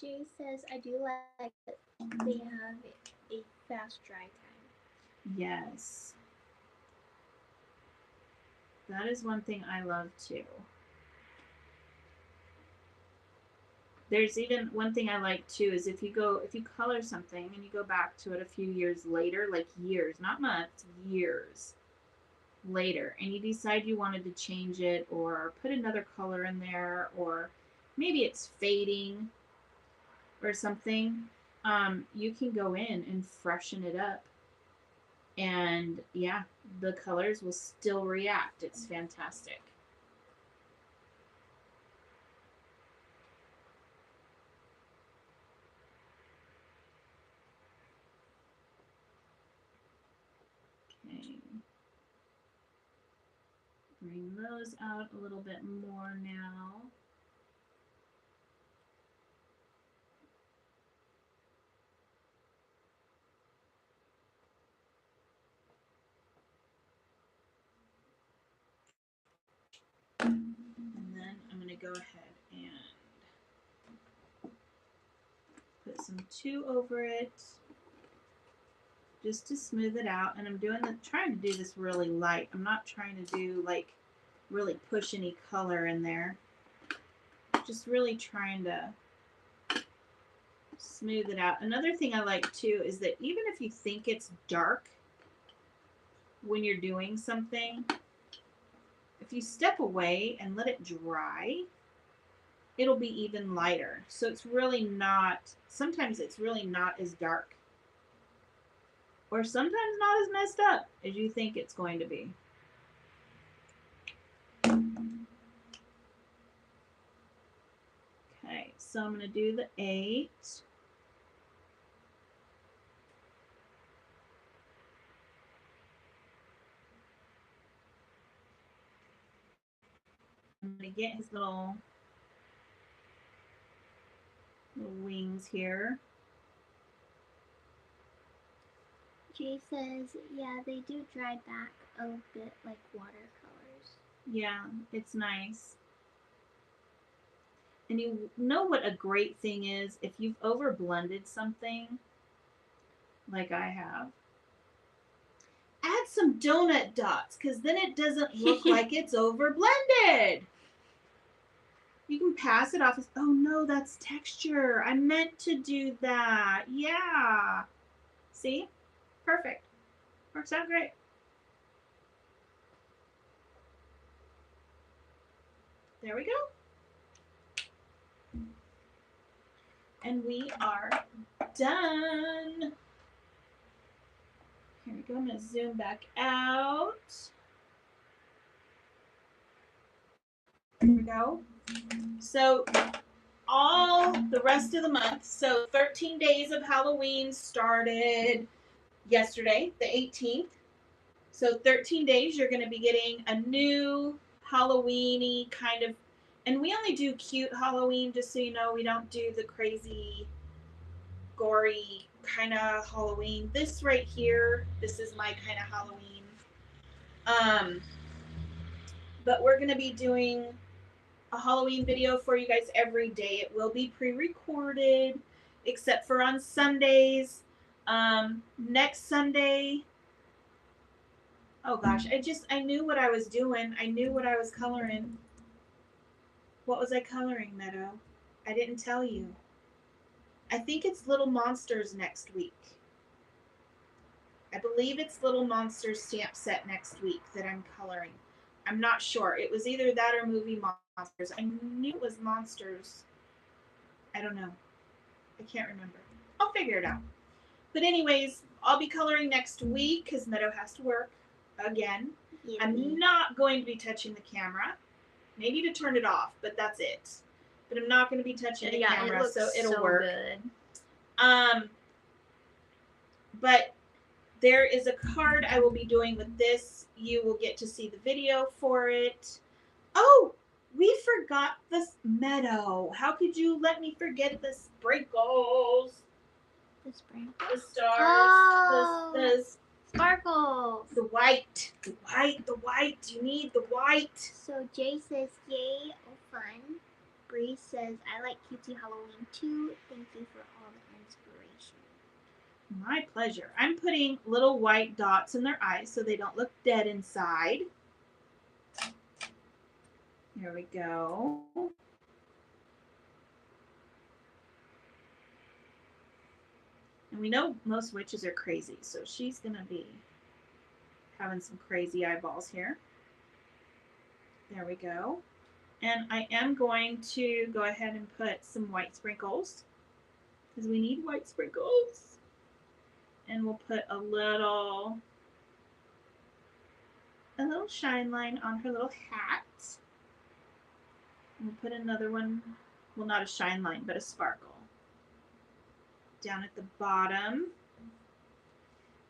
Jay says, I do like that they have a fast dry time. Yes. That is one thing I love too. There's even one thing I like too is if you color something and you go back to it a few years later, like years, not months, years later, and you decide you wanted to change it or put another color in there, or maybe it's fading or something, you can go in and freshen it up. And yeah, the colors will still react. It's fantastic. Okay. Bring those out a little bit more now. And then I'm going to go ahead and put some 2 over it just to smooth it out. And I'm trying to do this really light. I'm not trying to do like really push any color in there. Just really trying to smooth it out. Another thing I like too is that even if you think it's dark when you're doing something, if you step away and let it dry, it'll be even lighter. So it's really not, sometimes it's really not as dark, or sometimes not as messed up as you think it's going to be. Okay, so I'm going to do the 8. I'm going to get his little wings here. Jay says, yeah, they do dry back a bit like watercolors. Yeah, it's nice. And you know what a great thing is? If you've over blended something, like I have, add some donut dots, because then it doesn't look like it's over blended. You can pass it off as, oh no, that's texture. I meant to do that. Yeah. See? Perfect. Works out great. There we go. And we are done. Here we go. I'm going to zoom back out. There we go. So all the rest of the month, so 13 days of Halloween started yesterday, the 18th. So 13 days, you're going to be getting a new Halloween-y kind of, and we only do cute Halloween, just so you know. We don't do the crazy, gory kind of Halloween. This right here, this is my kind of Halloween. But we're going to be doing a Halloween video for you guys every day. It will be pre-recorded, except for on Sundays. Next Sunday, oh gosh, I knew what I was doing. I knew what I was coloring. What was I coloring, Meadow? I didn't tell you. I think it's Little Monsters next week. I believe it's Little Monsters stamp set next week that I'm coloring. I'm not sure. It was either that or Movie Monsters. I knew it was Monsters. I don't know. I can't remember. I'll figure it out. But anyways, I'll be coloring next week because Meadow has to work again. Yeah. I'm not going to be touching the camera. Maybe to turn it off, but that's it. But I'm not going to be touching the camera, so it'll work. Good. But there is a card I will be doing with this. You will get to see the video for it. Oh, we forgot the Meadow. How could you let me forget the sprinkles? The sprinkles? The stars. Oh, the sparkles. The white. The white. The white. You need the white. So Jay says, yay, oh fun. Bree says, I like cutesy Halloween too. Thank you for all the inspiration. My pleasure. I'm putting little white dots in their eyes so they don't look dead inside. There we go. And we know most witches are crazy, so she's going to be having some crazy eyeballs here. There we go. And I am going to go ahead and put some white sprinkles because we need white sprinkles. And we'll put a little shine line on her little hat. And we'll put another one, well, not a shine line, but a sparkle down at the bottom.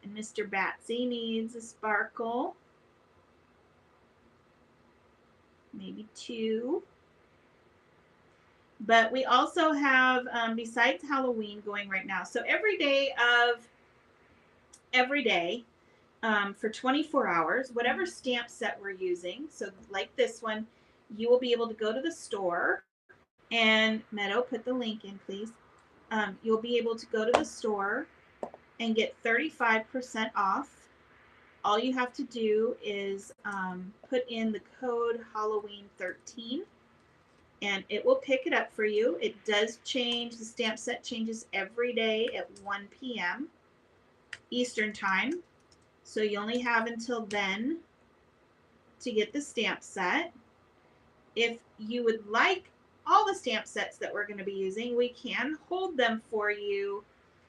And Mr. Batsy needs a sparkle. Maybe two. But we also have, besides Halloween going right now, so every day for 24 hours, whatever stamp set we're using, so like this one, you will be able to go to the store, and Meadow, put the link in, please. You'll be able to go to the store and get 35% off. All you have to do is put in the code Halloween 13, and it will pick it up for you. It does change. The stamp set changes every day at 1 p.m. Eastern time. So you only have until then to get the stamp set. If you would like all the stamp sets that we're going to be using, we can hold them for you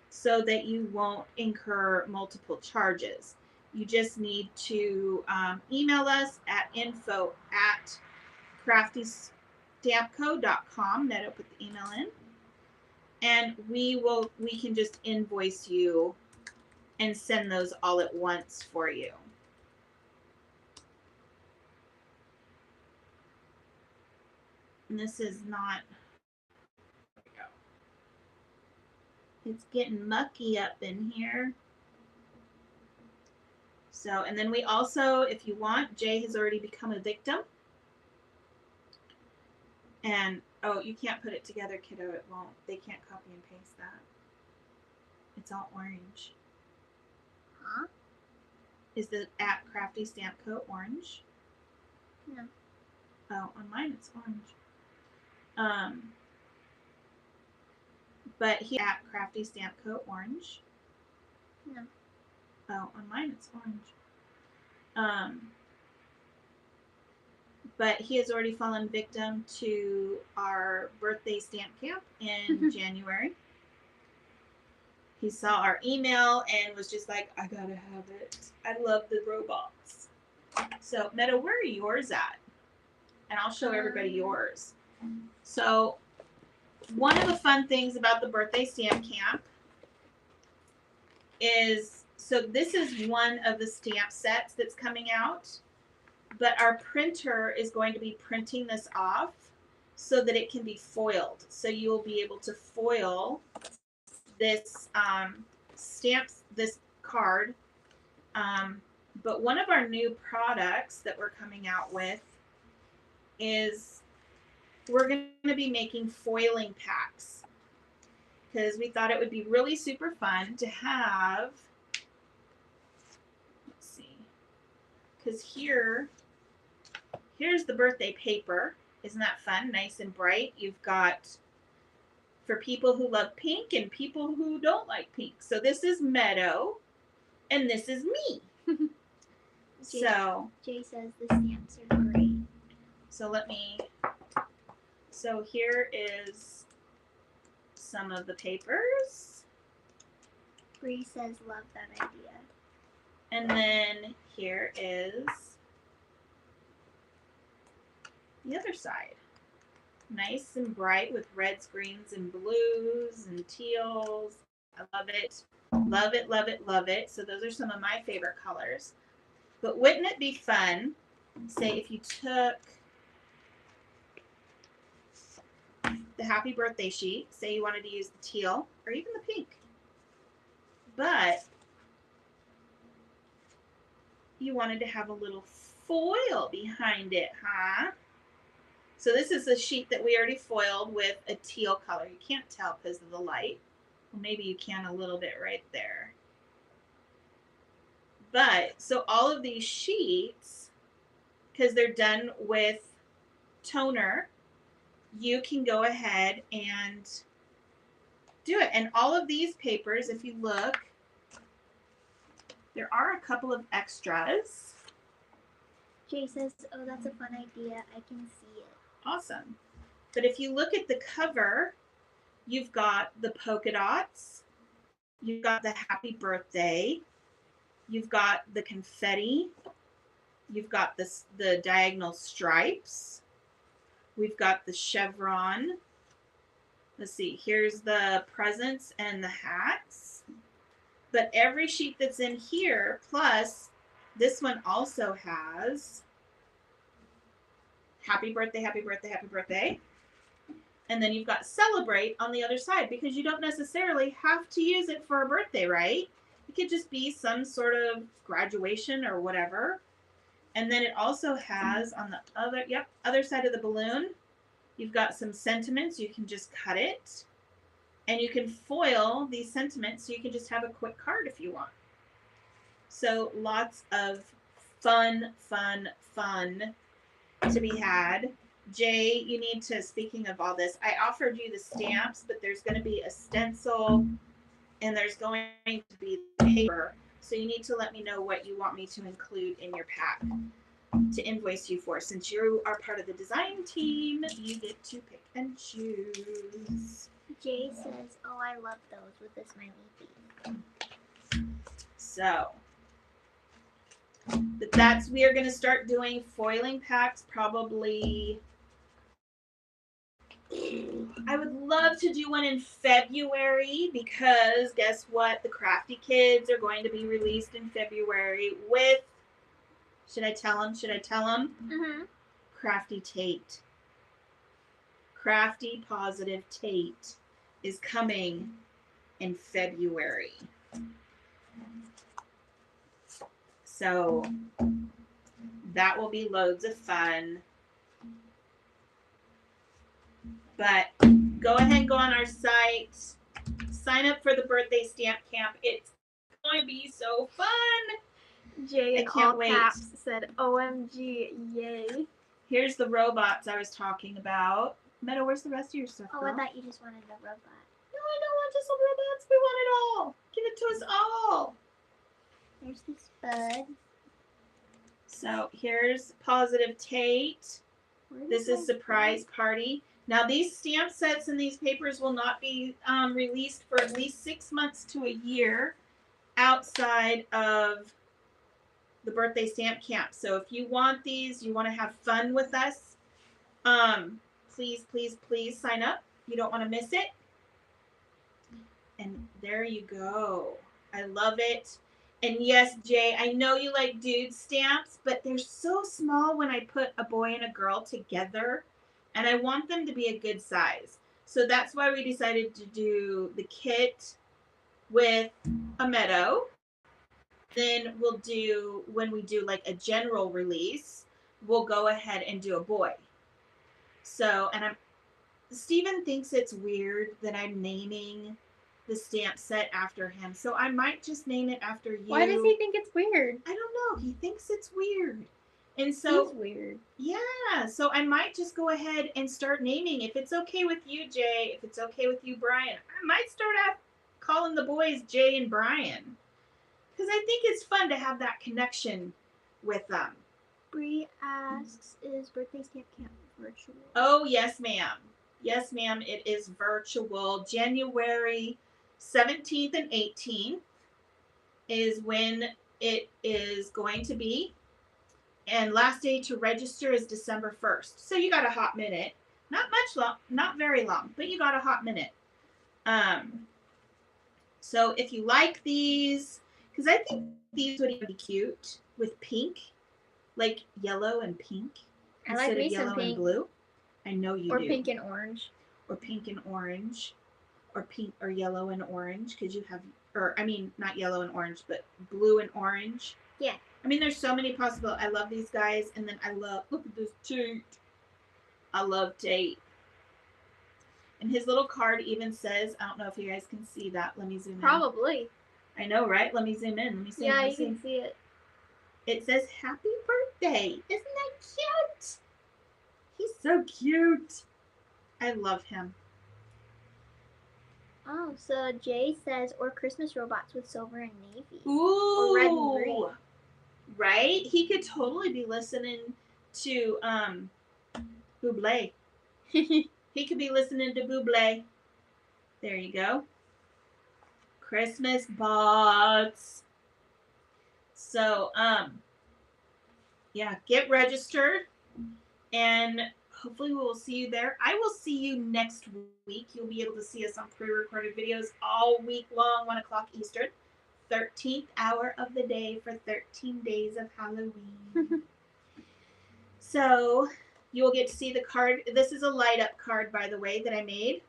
so that you won't incur multiple charges. You just need to email us at info@craftystampco.com. Meadow, put the email in. And we can just invoice you and send those all at once for you. And this is not, there we go. It's getting mucky up in here. So, and then we also, if you want, Jay has already become a victim. And, oh, you can't put it together, kiddo. It won't. They can't copy and paste that. It's all orange. Huh? Is the at Crafty Stamp Co. orange? No. Oh, on mine it's orange. But here at Crafty Stamp Co. orange. No. Oh, on mine it's orange. But he has already fallen victim to our birthday stamp camp in January. He saw our email and was just like, I gotta have it. I love the robots. So, Meadow, where are yours at? And I'll show everybody yours. So, one of the fun things about the birthday stamp camp is, so this is one of the stamp sets that's coming out, but our printer is going to be printing this off so that it can be foiled. So you'll be able to foil this this card. But one of our new products that we're coming out with is we're going to be making foiling packs, because we thought it would be really super fun to have, let's see, because here's the birthday paper. Isn't that fun? Nice and bright. You've got for people who love pink and people who don't like pink. So this is Meadow and this is me. Jay says the stamps are great. So here is some of the papers. Bree says love that idea. And then here is the other side. Nice and bright with reds, greens, and blues and teals. I love it. Love it, love it, love it. So those are some of my favorite colors. But wouldn't it be fun, say, if you took the happy birthday sheet, say you wanted to use the teal or even the pink, but you wanted to have a little foil behind it, huh? So this is a sheet that we already foiled with a teal color. You can't tell because of the light. Well, maybe you can a little bit right there. But, so all of these sheets, because they're done with toner, you can go ahead and do it. And all of these papers, if you look, there are a couple of extras. Jay says, oh, that's a fun idea. I can see it. Awesome. But if you look at the cover, you've got the polka dots, you've got the happy birthday, you've got the confetti, you've got the diagonal stripes, we've got the chevron. Let's see, here's the presents and the hats. But every sheet that's in here, plus this one also has happy birthday, happy birthday, happy birthday. And then you've got celebrate on the other side, because you don't necessarily have to use it for a birthday, right? It could just be some sort of graduation or whatever. And then it also has on the other side of the balloon, you've got some sentiments. You can just cut it. And you can foil these sentiments so you can just have a quick card if you want. So lots of fun to be had. Jay, you need to, speaking of all this, I offered you the stamps, but there's going to be a stencil and there's going to be paper. So you need to let me know what you want me to include in your pack to invoice you for. Since you are part of the design team, you get to pick and choose. Jay says, oh, I love those with the smiley face. So, but that's, we are going to start doing foiling packs probably. I would love to do one in February, because guess what? The Crafty kids are going to be released in February with, should I tell them? Mm-hmm. Crafty Tate. Crafty Positive Tate is coming in February. So that will be loads of fun. But go ahead and go on our site. Sign up for the birthday stamp camp. It's going to be so fun. Jay in all wait. caps said, OMG, yay. Here's the robots I was talking about. Meadow, where's the rest of your stuff, Oh, girl? I thought you just wanted a robot. No, I don't want just some robots. We want it all. Give it to us all. There's this bud. So here's Positive Tate. This is Surprise Party. Now these stamp sets and these papers will not be released for at least 6 months to a year outside of the birthday stamp camp. So if you want these, you want to have fun with us, please sign up. You don't want to miss it. And there you go. I love it. And yes, Jay, I know you like dude stamps, but they're so small when I put a boy and a girl together, and I want them to be a good size. So that's why we decided to do the kit with a Meadow. Then we'll do, when we do like a general release, we'll go ahead and do a boy. So, and Steven thinks it's weird that I'm naming the stamp set after him. So I might just name it after you. Why does he think it's weird? I don't know. He thinks it's weird. And so he's weird. Yeah. So I might just go ahead and start naming. If it's okay with you, Jay, if it's okay with you, Brian, I might start out calling the boys Jay and Brian. Because I think it's fun to have that connection with them. Bree asks, is birthday stamp camp virtual? Oh, yes, ma'am. Yes, ma'am. It is virtual. January 17th and 18th is when it is going to be. And last day to register is December 1st. So you got a hot minute. Not much long, not very long, but you got a hot minute. So if you like these, because I think these would even be cute with pink, like yellow and pink. I like me some yellow pink. And blue. I know you do. Or pink and orange. Or pink and orange. Or pink or yellow and orange, because you have, or I mean, not yellow and orange, but blue and orange. Yeah. I mean, there's so many possible. I love these guys, and then I love, look at this Tate. I love Tate. And his little card even says, I don't know if you guys can see that. Let me zoom in. Probably. I know, right? Let me zoom in. Let me see. Yeah, you can see it. It says, happy birthday. Isn't that cute? He's So cute. I love him. Oh, so Jay says, or Christmas robots with silver and navy. Ooh. Or red and green. Right? He could totally be listening to Buble. He could be listening to Buble. There you go. Christmas bots. So, yeah, get registered and hopefully we will see you there. I will see you next week. You'll be able to see us on pre-recorded videos all week long, 1 o'clock Eastern. 13th hour of the day for 13 days of Halloween. So you will get to see the card. This is a light up card, by the way, that I made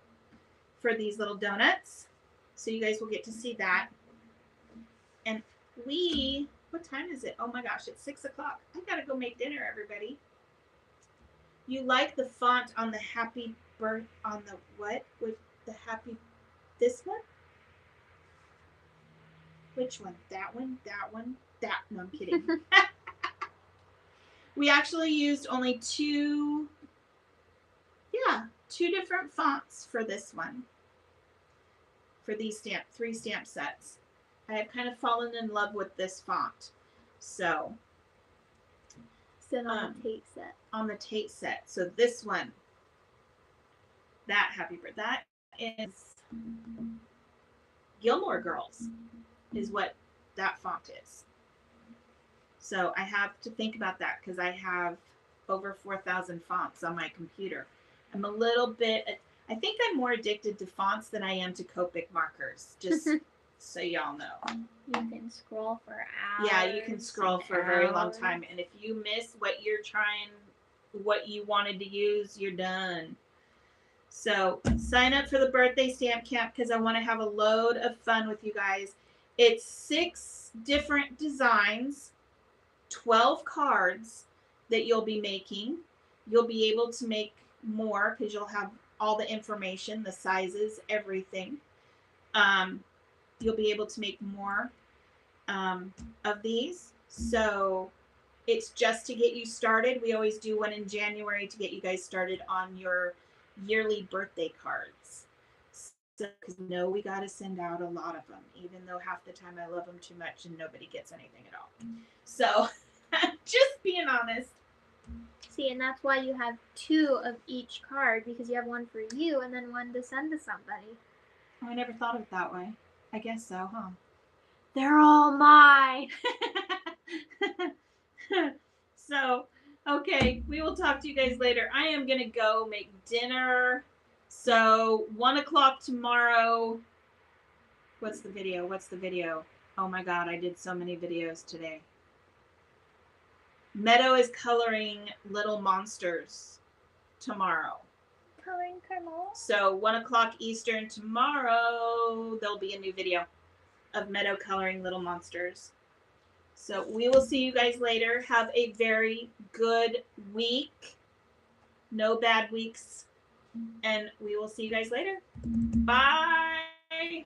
for these little donuts. So you guys will get to see that. And what time is it? Oh my gosh, it's 6 o'clock. I gotta go make dinner, everybody. You like the font on the happy birth, on the what? With the happy, this one? Which one? That one? That one? That, no, I'm kidding. We actually used only two different fonts for this one. For these 3 stamp sets. I have kind of fallen in love with this font. So. Sit on the Tate set. On the Tate set. So this one. That happy birthday. That is Gilmore Girls. Is what that font is. So I have to think about that because I have over 4,000 fonts on my computer. I'm a little bit, I think I'm more addicted to fonts than I am to Copic markers, just so y'all know. You can scroll for hours. Yeah, you can scroll for a very long time. And if you miss what you wanted to use, you're done. So sign up for the birthday stamp camp because I want to have a load of fun with you guys. It's 6 different designs, 12 cards that you'll be making. You'll be able to make more because you'll have all the information, the sizes, everything. You'll be able to make more of these. So it's just to get you started. We always do one in January to get you guys started on your yearly birthday cards. So, because we got to send out a lot of them, even though half the time I love them too much and nobody gets anything at all. So, just being honest. See, and that's why you have 2 of each card, because you have one for you and then one to send to somebody. Oh, I never thought of it that way. I guess so, huh? They're all mine. So, okay, we will talk to you guys later. I am going to go make dinner. So 1 o'clock tomorrow. What's the video? Oh my God, I did so many videos today. Meadow is coloring little monsters tomorrow. Coloring Carmel. So 1 o'clock Eastern tomorrow, there'll be a new video of Meadow coloring little monsters. So we will see you guys later. Have a very good week. No bad weeks. And we will see you guys later. Bye.